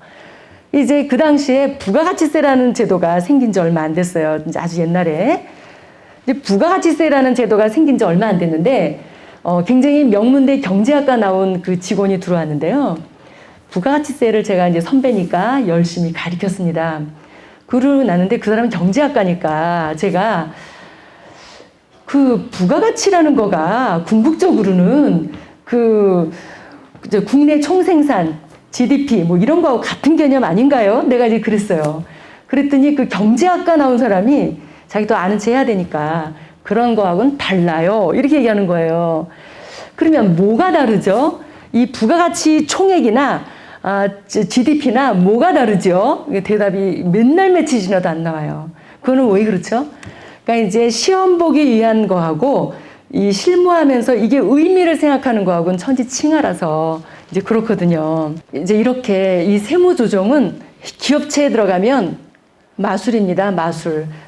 이제 그 당시에 부가가치세라는 제도가 생긴 지 얼마 안 됐어요. 이제 아주 옛날에. 이제 부가가치세라는 제도가 생긴 지 얼마 안 됐는데, 굉장히 명문대 경제학과 나온 그 직원이 들어왔는데요. 부가가치세를 제가 이제 선배니까 열심히 가르쳤습니다. 그러고 나는데 그 사람은 경제학과니까 제가 그 부가가치라는 거가 궁극적으로는 이제 국내 총생산, GDP 뭐 이런 거하고 같은 개념 아닌가요? 내가 이제 그랬어요. 그랬더니 그 경제학과 나온 사람이 자기도 아는 체 해야 되니까 그런 거하고는 달라요. 이렇게 얘기하는 거예요. 그러면 뭐가 다르죠? 이 부가가치 총액이나 GDP나 뭐가 다르죠? 대답이 맨날 며칠 지나도 안 나와요. 그거는 왜 그렇죠? 그러니까 이제 시험 보기 위한 거하고 이 실무하면서 이게 의미를 생각하는 거하고는 천지층화라서 이제 그렇거든요. 이제 이렇게 이 세무 조정은 기업체에 들어가면 마술입니다.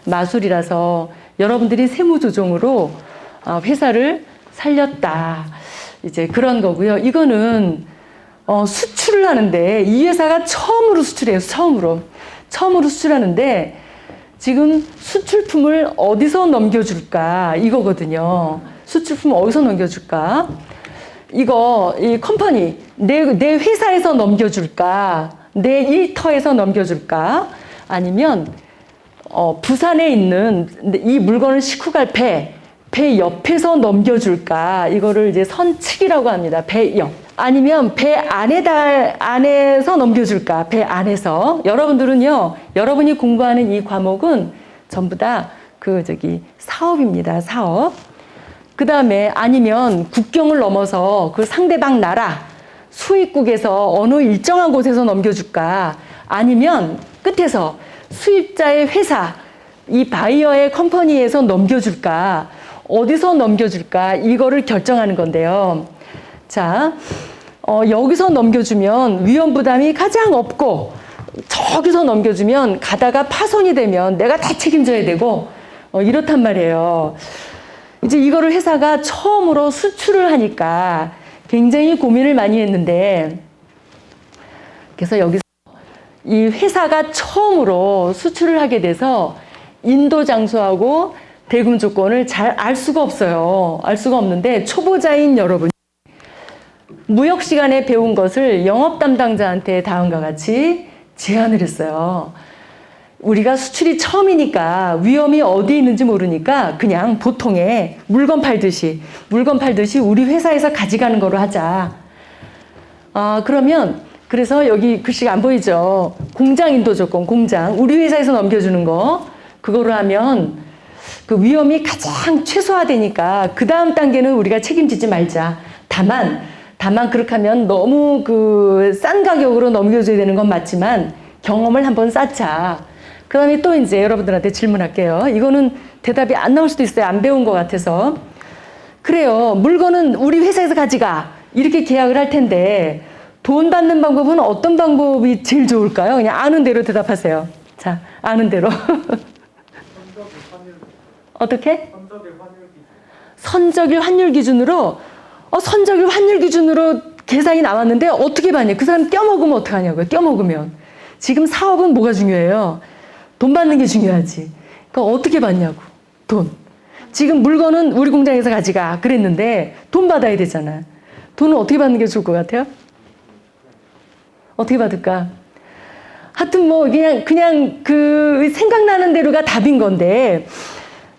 마술이라서 여러분들이 세무 조정으로 회사를 살렸다. 이제 그런 거고요. 이거는 수출을 하는데 이 회사가 처음으로 수출해요. 처음으로 수출하는데 지금 수출품을 어디서 넘겨줄까 이거거든요. 수출품 어디서 넘겨줄까? 이 컴퍼니 내 회사에서 넘겨줄까? 내 일터에서 넘겨줄까? 아니면 부산에 있는 이 물건을 싣고 갈 배 옆에서 넘겨줄까? 이거를 이제 선측이라고 합니다. 배 옆. 아니면 배 안에서 넘겨줄까? 배 안에서. 여러분들은요, 여러분이 공부하는 이 과목은 전부 다 사업입니다. 사업. 그 다음에 아니면 국경을 넘어서 그 상대방 나라, 수입국에서 어느 일정한 곳에서 넘겨줄까? 아니면 끝에서 수입자의 회사, 이 바이어의 컴퍼니에서 넘겨줄까? 어디서 넘겨줄까? 이거를 결정하는 건데요. 자, 여기서 넘겨주면 위험 부담이 가장 없고, 저기서 넘겨주면 가다가 파손이 되면 내가 다 책임져야 되고, 이렇단 말이에요. 이제 이거를 회사가 처음으로 수출을 하니까 굉장히 고민을 많이 했는데, 그래서 여기서 이 회사가 처음으로 수출을 하게 돼서 인도 장소하고 대금 조건을 잘 알 수가 없어요. 알 수가 없는데 초보자인 여러분이 무역 시간에 배운 것을 영업 담당자한테 다음과 같이 제안을 했어요. 우리가 수출이 처음이니까 위험이 어디 있는지 모르니까 그냥 보통의 물건 팔듯이 우리 회사에서 가져가는 거로 하자. 그러면 그래서 여기 글씨가 안 보이죠? 공장 인도 조건, 우리 회사에서 넘겨주는 거 그거로 하면 그 위험이 가장 최소화되니까 그 다음 단계는 우리가 책임지지 말자. 다만 그렇게 하면 너무 싼 가격으로 넘겨줘야 되는 건 맞지만 경험을 한번 쌓자. 그 다음에 또 이제 여러분들한테 질문할게요. 이거는 대답이 안 나올 수도 있어요. 안 배운 것 같아서. 그래요. 물건은 우리 회사에서 가져가. 이렇게 계약을 할 텐데 돈 받는 방법은 어떤 방법이 제일 좋을까요? 그냥 아는 대로 대답하세요. 자, 아는 대로. 어떻게? 선적일 환율 기준으로 계산이 나왔는데 어떻게 받냐? 그 사람 껴먹으면 어떡하냐고요? 껴먹으면. 지금 사업은 뭐가 중요해요? 돈 받는 게 중요하지. 그러니까 어떻게 받냐고. 돈. 지금 물건은 우리 공장에서 가져가 그랬는데 돈 받아야 되잖아. 돈은 어떻게 받는 게 좋을 것 같아요? 어떻게 받을까? 하여튼 뭐 그냥 생각나는 대로가 답인 건데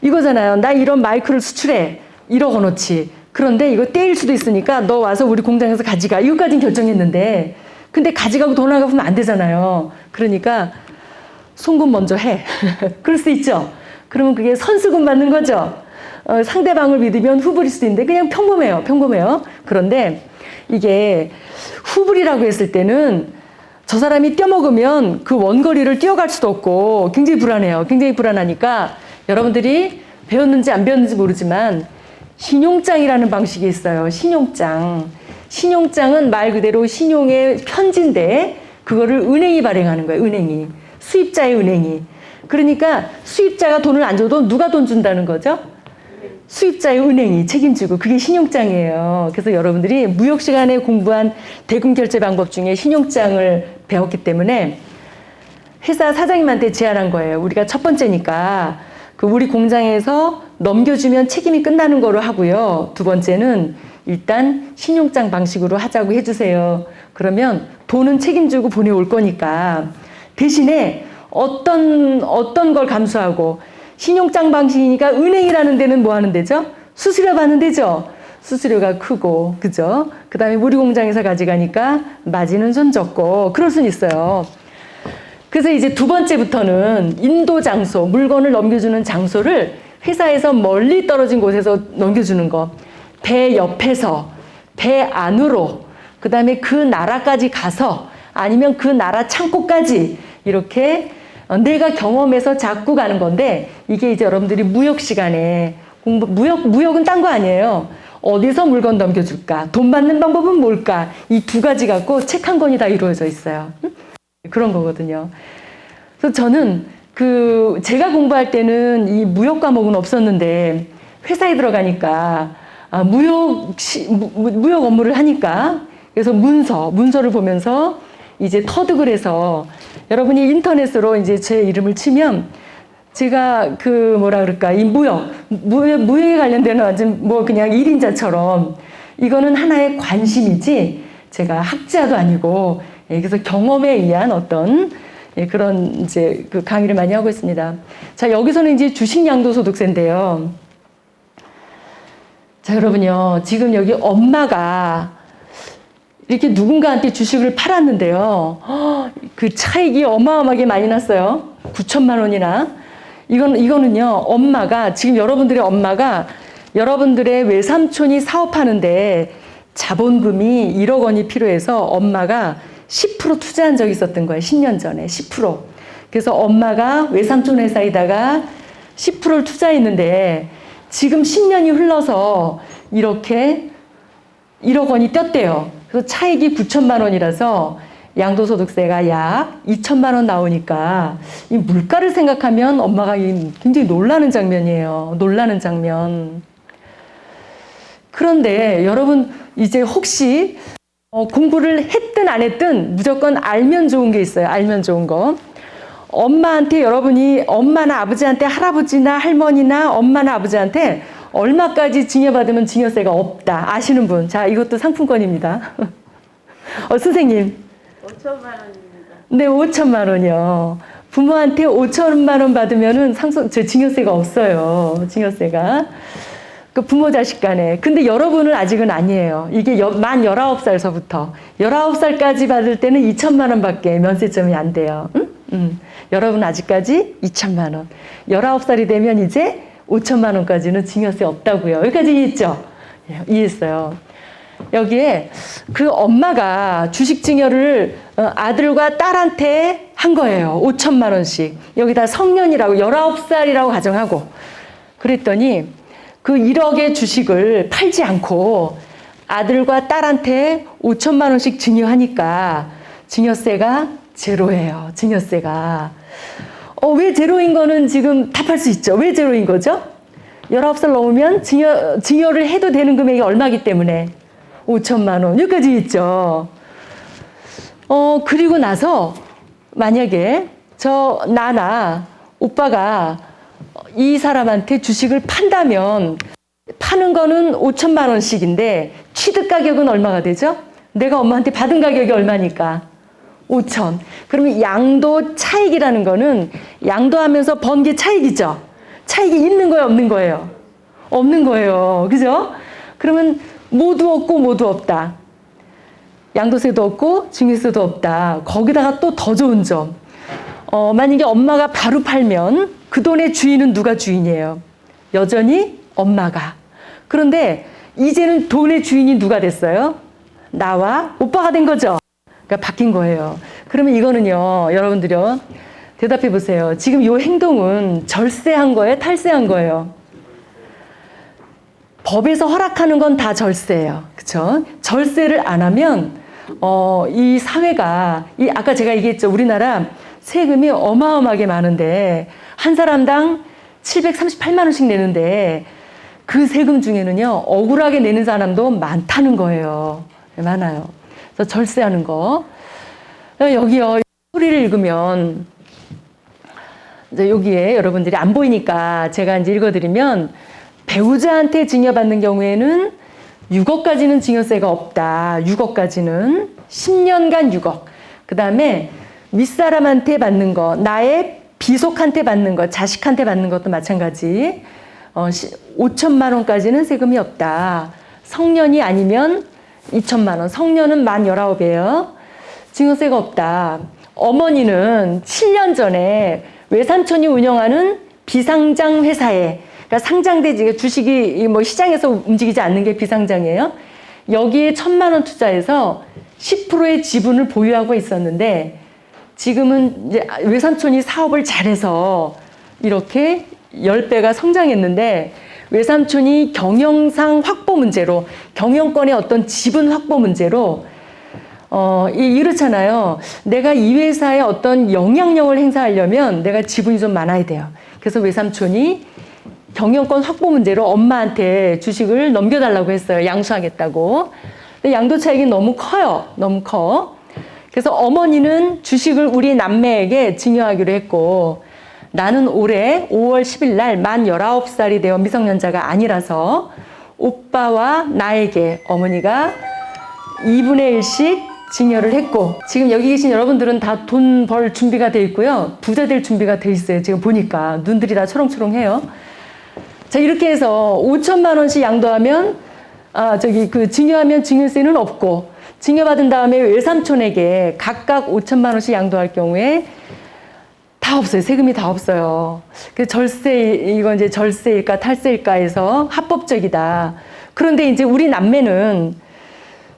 이거잖아요. 나 이런 마이크를 수출해. 1억 원어치. 그런데 이거 떼일 수도 있으니까 너 와서 우리 공장에서 가져가. 이거까지는 결정했는데 근데 가져가고 돈 안 갚으면 안 되잖아요. 그러니까 송금 먼저 해. 그럴 수 있죠. 그러면 그게 선수금 받는 거죠. 상대방을 믿으면 후불일 수도 있는데 그냥 평범해요. 그런데 이게 후불이라고 했을 때는 저 사람이 떼먹으면 그 원거리를 뛰어갈 수도 없고 굉장히 불안해요. 굉장히 불안하니까 여러분들이 배웠는지 안 배웠는지 모르지만 신용장이라는 방식이 있어요. 신용장. 신용장은 말 그대로 신용의 편지인데 그거를 은행이 발행하는 거예요. 은행이. 수입자의 은행이. 그러니까 수입자가 돈을 안 줘도 누가 돈 준다는 거죠? 수입자의 은행이 책임지고 그게 신용장이에요. 그래서 여러분들이 무역 시간에 공부한 대금 결제 방법 중에 신용장을 배웠기 때문에 회사 사장님한테 제안한 거예요. 우리가 첫 번째니까 그 우리 공장에서 넘겨주면 책임이 끝나는 거로 하고요. 두 번째는 일단 신용장 방식으로 하자고 해주세요. 그러면 돈은 책임지고 보내올 거니까 대신에 어떤 걸 감수하고 신용장 방식이니까 은행이라는 데는 뭐 하는 데죠? 수수료 받는 데죠. 수수료가 크고, 그죠? 그 다음에 우리 공장에서 가져가니까 마진은 좀 적고, 그럴 수는 있어요. 그래서 이제 두 번째부터는 인도 장소, 물건을 넘겨주는 장소를 회사에서 멀리 떨어진 곳에서 넘겨주는 거. 배 옆에서, 배 안으로, 그 다음에 그 나라까지 가서, 아니면 그 나라 창고까지 이렇게 내가 경험해서 자꾸 가는 건데, 이게 이제 여러분들이 무역 시간에 무역은 딴 거 아니에요. 어디서 물건 넘겨줄까? 돈 받는 방법은 뭘까? 이 두 가지 갖고 책 한 권이 다 이루어져 있어요. 그런 거거든요. 그래서 저는 제가 공부할 때는 이 무역 과목은 없었는데, 회사에 들어가니까, 무역 업무를 하니까, 그래서 문서를 보면서 이제 터득을 해서 여러분이 인터넷으로 이제 제 이름을 치면 제가 이 무역에 관련되는 완전 그냥 1인자처럼 이거는 하나의 관심이지 제가 학자도 아니고 그래서 경험에 의한 어떤 그런 이제 강의를 많이 하고 있습니다. 자, 여기서는 이제 주식 양도소득세인데요. 자, 여러분요. 지금 여기 엄마가 이렇게 누군가한테 주식을 팔았는데요. 그 차익이 어마어마하게 많이 났어요. 9천만 원이나. 이거는요, 지금 여러분들의 엄마가 여러분들의 외삼촌이 사업하는데 자본금이 1억 원이 필요해서 엄마가 10% 투자한 적이 있었던 거예요. 10년 전에 10%. 그래서 엄마가 외삼촌 회사에다가 10%를 투자했는데 지금 10년이 흘러서 이렇게 1억 원이 떴대요. 그래서 차익이 9천만 원이라서 양도소득세가 약 2천만 원 나오니까 이 물가를 생각하면 엄마가 굉장히 놀라는 장면이에요. 놀라는 장면. 그런데 여러분 이제 혹시 공부를 했든 안 했든 무조건 알면 좋은 게 있어요. 알면 좋은 거. 엄마한테 여러분이 엄마나 아버지한테 할아버지나 할머니나 엄마나 아버지한테 얼마까지 증여받으면 증여세가 없다. 아시는 분. 자, 이것도 상품권입니다. 선생님. 5천만 원입니다. 네, 5천만 원이요. 부모한테 5천만 원 받으면은 증여세가 없어요. 증여세가. 그 부모 자식 간에. 근데 여러분은 아직은 아니에요. 이게 만 19살서부터. 19살까지 받을 때는 2천만 원밖에 면세점이 안 돼요. 여러분 아직까지 2천만 원. 19살이 되면 이제 5천만 원까지는 증여세 없다고요. 여기까지 이해했죠? 이해했어요. 여기에 그 엄마가 주식 증여를 아들과 딸한테 한 거예요. 5천만 원씩. 여기다 성년이라고 19살이라고 가정하고. 그랬더니 그 1억의 주식을 팔지 않고 아들과 딸한테 5천만 원씩 증여하니까 증여세가 제로예요. 증여세가. 왜 제로인 거는 지금 답할 수 있죠. 왜 제로인 거죠? 19살 넘으면 증여를 해도 되는 금액이 얼마기 때문에 5천만 원. 여기까지 있죠. 그리고 나서 만약에 나나 오빠가 이 사람한테 주식을 판다면 파는 거는 5천만 원씩인데 취득 가격은 얼마가 되죠? 내가 엄마한테 받은 가격이 얼마니까? 5천. 그러면 양도 차익이라는 거는 양도하면서 번 게 차익이죠. 차익이 있는 거예요, 없는 거예요? 없는 거예요. 그죠? 그러면 모두 없고 모두 없다. 양도세도 없고 증여세도 없다. 거기다가 또 더 좋은 점. 만약에 엄마가 바로 팔면 그 돈의 주인은 누가 주인이에요? 여전히 엄마가. 그런데 이제는 돈의 주인이 누가 됐어요? 나와 오빠가 된 거죠. 그러니까 바뀐 거예요. 그러면 이거는요, 여러분들요, 대답해 보세요. 지금 이 행동은 절세한 거예요? 탈세한 거예요? 법에서 허락하는 건 다 절세예요. 그쵸? 절세를 안 하면, 이 사회가, 아까 제가 얘기했죠. 우리나라 세금이 어마어마하게 많은데, 한 사람당 738만원씩 내는데, 그 세금 중에는요, 억울하게 내는 사람도 많다는 거예요. 많아요. 그래서 절세하는 거. 여기요, 소리를 읽으면, 이제 여기에 여러분들이 안 보이니까 제가 이제 읽어드리면, 배우자한테 증여받는 경우에는 6억까지는 증여세가 없다. 6억까지는 10년간 6억. 그 다음에 윗사람한테 받는 거, 나의 비속한테 받는 거, 자식한테 받는 것도 마찬가지. 5천만 원까지는 세금이 없다. 성년이 아니면 2천만 원. 성년은 만 19이에요. 증여세가 없다. 어머니는 7년 전에 외삼촌이 운영하는 비상장 회사에, 그러니까 상장되지, 주식이 뭐 시장에서 움직이지 않는 게 비상장이에요. 여기에 1,000만 원 투자해서 10%의 지분을 보유하고 있었는데, 지금은 이제 외삼촌이 사업을 잘해서 이렇게 10배가 성장했는데, 외삼촌이 경영상 확보 문제로, 경영권의 어떤 지분 확보 문제로, 이렇잖아요. 내가 이 회사에 어떤 영향력을 행사하려면 내가 지분이 좀 많아야 돼요. 그래서 외삼촌이 경영권 확보 문제로 엄마한테 주식을 넘겨달라고 했어요. 양수하겠다고. 근데 양도 차익이 너무 커요. 너무 커. 그래서 어머니는 주식을 우리 남매에게 증여하기로 했고, 나는 올해 5월 10일 날 만 19살이 되어 미성년자가 아니라서 오빠와 나에게 어머니가 2분의 1씩 증여를 했고, 지금 여기 계신 여러분들은 다 돈 벌 준비가 돼 있고요. 부자 될 준비가 돼 있어요. 지금 보니까 눈들이 다 초롱초롱해요. 자, 이렇게 해서 5천만 원씩 양도하면, 증여하면 증여세는 없고, 증여받은 다음에 외삼촌에게 각각 5천만 원씩 양도할 경우에 다 없어요. 세금이 다 없어요. 그 이건 이제 절세일까 탈세일까 해서 합법적이다. 그런데 이제 우리 남매는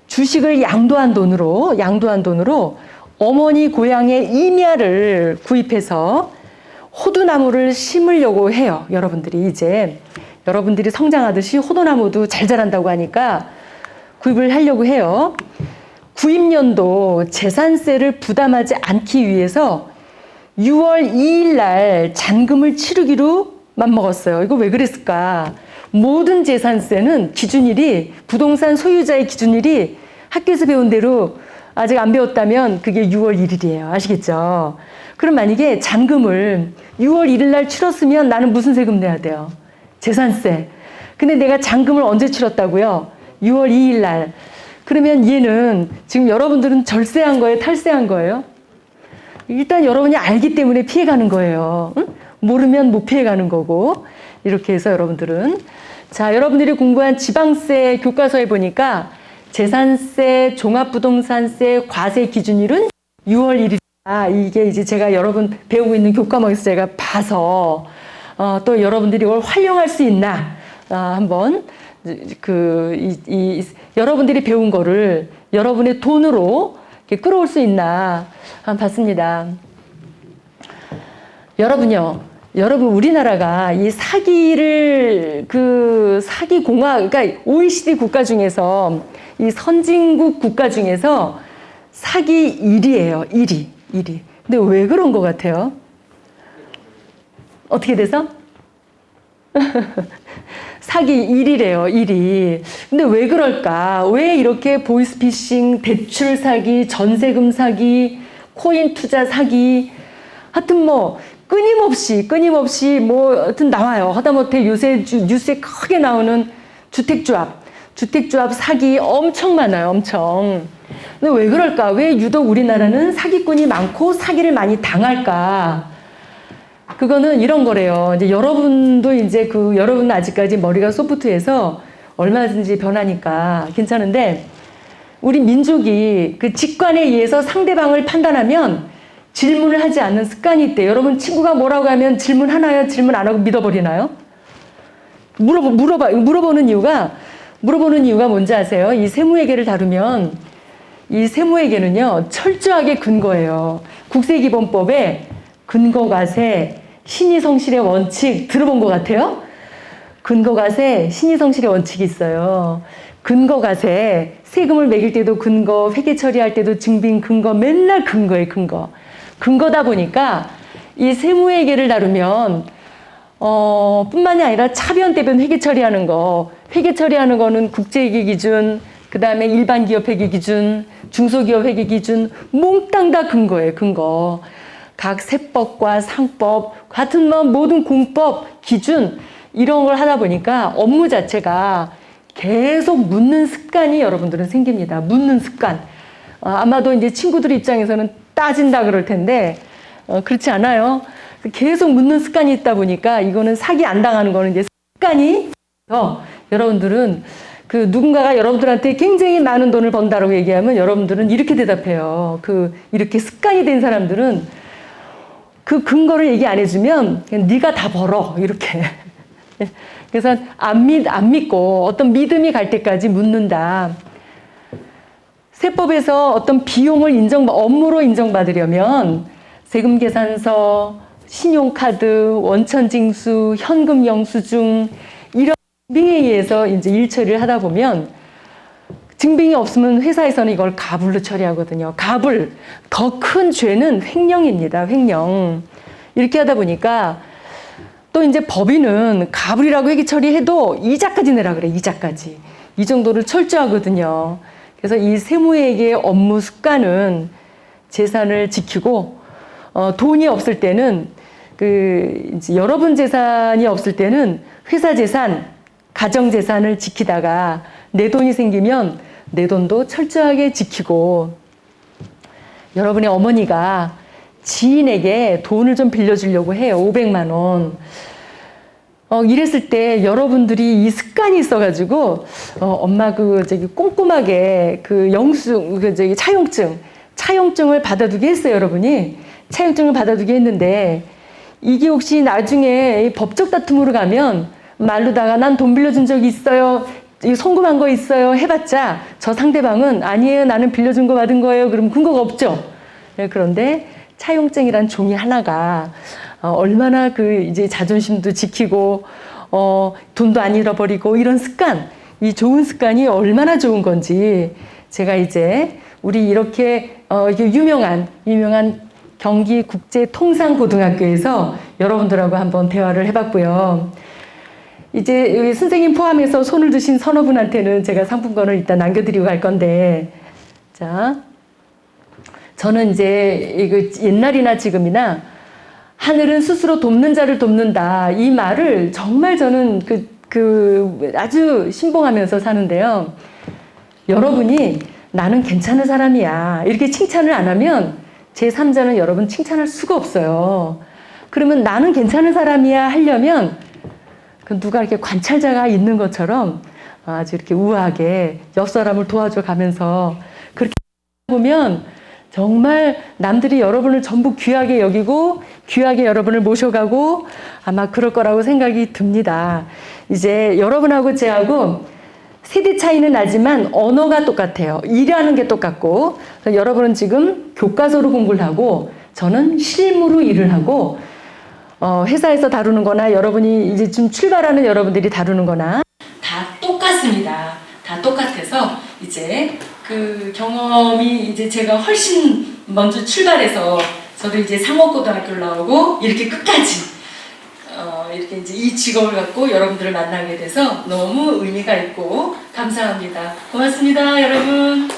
주식을 양도한 돈으로 어머니 고향의 임야를 구입해서 호두나무를 심으려고 해요. 여러분들이 성장하듯이 호두나무도 잘 자란다고 하니까 구입을 하려고 해요. 구입년도 재산세를 부담하지 않기 위해서 6월 2일 날 잔금을 치르기로 맘먹었어요. 이거 왜 그랬을까? 모든 재산세는 기준일이, 부동산 소유자의 기준일이 학교에서 배운 대로 아직 안 배웠다면 그게 6월 1일이에요. 아시겠죠? 그럼 만약에 잔금을 6월 1일 날 치렀으면 나는 무슨 세금 내야 돼요? 재산세. 근데 내가 잔금을 언제 치렀다고요? 6월 2일 날. 그러면 얘는 지금 여러분들은 절세한 거예요? 탈세한 거예요? 일단 여러분이 알기 때문에 피해가는 거예요. 응? 모르면 못 피해가는 거고. 이렇게 해서 여러분들은. 자, 여러분들이 공부한 지방세 교과서에 보니까 재산세, 종합부동산세, 과세 기준일은 6월 1일이다. 이게 이제 제가 여러분 배우고 있는 교과목에서 제가 봐서 또 여러분들이 이걸 활용할 수 있나 한번 여러분들이 배운 거를 여러분의 돈으로 이렇게 끌어올 수 있나 한번 봤습니다. 여러분 우리나라가 이 사기 공화, 그러니까 OECD 국가 중에서 이 선진국 국가 중에서 사기 1위예요. 1위. 근데 왜 그런 것 같아요? 어떻게 돼서? 사기 1위래요. 1위. 근데 왜 그럴까? 왜 이렇게 보이스피싱, 대출 사기, 전세금 사기, 코인 투자 사기, 하여튼 뭐 끊임없이 하여튼 나와요. 하다못해 요새 뉴스에 크게 나오는 주택조합 사기 엄청 많아요. 엄청. 근데 왜 그럴까? 왜 유독 우리나라는 사기꾼이 많고 사기를 많이 당할까? 그거는 이런 거래요. 이제 여러분도 이제 여러분은 아직까지 머리가 소프트해서 얼마든지 변하니까 괜찮은데, 우리 민족이 그 직관에 의해서 상대방을 판단하면 질문을 하지 않는 습관이 있대요. 여러분 친구가 뭐라고 하면 질문하나요? 질문 안 하고 믿어버리나요? 물어보는 이유가 뭔지 아세요? 이 세무회계를 다루면 이 세무회계는요, 철저하게 근거예요. 국세기본법에 근거과세, 신의성실의 원칙 들어본 것 같아요? 근거과세, 신의성실의 원칙이 있어요. 근거과세, 세금을 매길 때도 근거, 회계 처리할 때도 증빙 근거, 맨날 근거에 근거. 근거다 보니까 이 세무회계를 다루면 뿐만이 아니라 차변, 대변 회계 처리하는 거, 회계 처리하는 거는 국제회계 기준, 그 다음에 일반 기업 회계 기준, 중소기업 회계 기준, 몽땅 다 근거예요, 근거. 각 세법과 상법, 같은 모든 공법, 기준, 이런 걸 하다 보니까 업무 자체가 계속 묻는 습관이 여러분들은 생깁니다. 묻는 습관. 아마도 이제 친구들 입장에서는 따진다 그럴 텐데, 그렇지 않아요. 계속 묻는 습관이 있다 보니까 이거는 사기 안 당하는 거는 이제 습관이 여러분들은 그 누군가가 여러분들한테 굉장히 많은 돈을 번다라고 얘기하면 여러분들은 이렇게 대답해요. 이렇게 습관이 된 사람들은 그 근거를 얘기 안 해주면 그냥 네가 다 벌어 이렇게. 그래서 안 믿고 어떤 믿음이 갈 때까지 묻는다. 세법에서 어떤 비용을 업무로 인정받으려면 세금계산서, 신용카드, 원천징수, 현금 영수증 이런 증빙에 의해서 이제 일처리를 하다 보면 증빙이 없으면 회사에서는 이걸 가불로 처리하거든요. 가불. 더 큰 죄는 횡령입니다. 횡령. 이렇게 하다 보니까 또 이제 법인은 가불이라고 회계 처리해도 이자까지 내라 그래. 이자까지. 이 정도를 철저하거든요. 그래서 이 세무회계 업무 습관은 재산을 지키고 돈이 없을 때는 이제 여러분 재산이 없을 때는 회사 재산, 가정 재산을 지키다가 내 돈이 생기면 내 돈도 철저하게 지키고 여러분의 어머니가 지인에게 돈을 좀 빌려주려고 해요. 500만 원. 이랬을 때 여러분들이 이 습관이 있어가지고 엄마 꼼꼼하게 차용증을 받아두게 했어요. 여러분이 차용증을 받아두게 했는데 이게 혹시 나중에 법적 다툼으로 가면 말로다가 난 돈 빌려준 적이 있어요. 송금한 거 있어요. 해봤자 저 상대방은 아니에요. 나는 빌려준 거 받은 거예요. 그럼 근거가 없죠. 네, 그런데 차용증이란 종이 하나가 얼마나 이제 자존심도 지키고 돈도 안 잃어버리고 이런 습관, 이 좋은 습관이 얼마나 좋은 건지 제가 이제 우리 이렇게 유명한 경기국제통상고등학교에서 여러분들하고 한번 대화를 해봤고요. 이제 선생님 포함해서 손을 드신 서너 분한테는 제가 상품권을 일단 남겨드리고 갈 건데, 자, 저는 이제 이거 옛날이나 지금이나 하늘은 스스로 돕는 자를 돕는다. 이 말을 정말 저는 아주 신봉하면서 사는데요. 여러분이 나는 괜찮은 사람이야. 이렇게 칭찬을 안 하면 제3자는 여러분 칭찬할 수가 없어요. 그러면 나는 괜찮은 사람이야 하려면 누가 이렇게 관찰자가 있는 것처럼 아주 이렇게 우아하게 옆 사람을 도와줘 가면서 그렇게 보면 정말 남들이 여러분을 전부 귀하게 여기고 귀하게 여러분을 모셔가고 아마 그럴 거라고 생각이 듭니다. 이제 여러분하고 제하고 세대 차이는 나지만 언어가 똑같아요. 일하는 게 똑같고 여러분은 지금 교과서로 공부를 하고 저는 실무로 일을 하고 회사에서 다루는 거나 여러분이 이제 좀 출발하는 여러분들이 다루는 거나 다 똑같습니다. 다 똑같아서 이제 그 경험이 이제 제가 훨씬 먼저 출발해서 저도 이제 상업고등학교를 나오고 이렇게 끝까지 이렇게 이제 이 직업을 갖고 여러분들을 만나게 돼서 너무 의미가 있고 감사합니다. 고맙습니다, 여러분.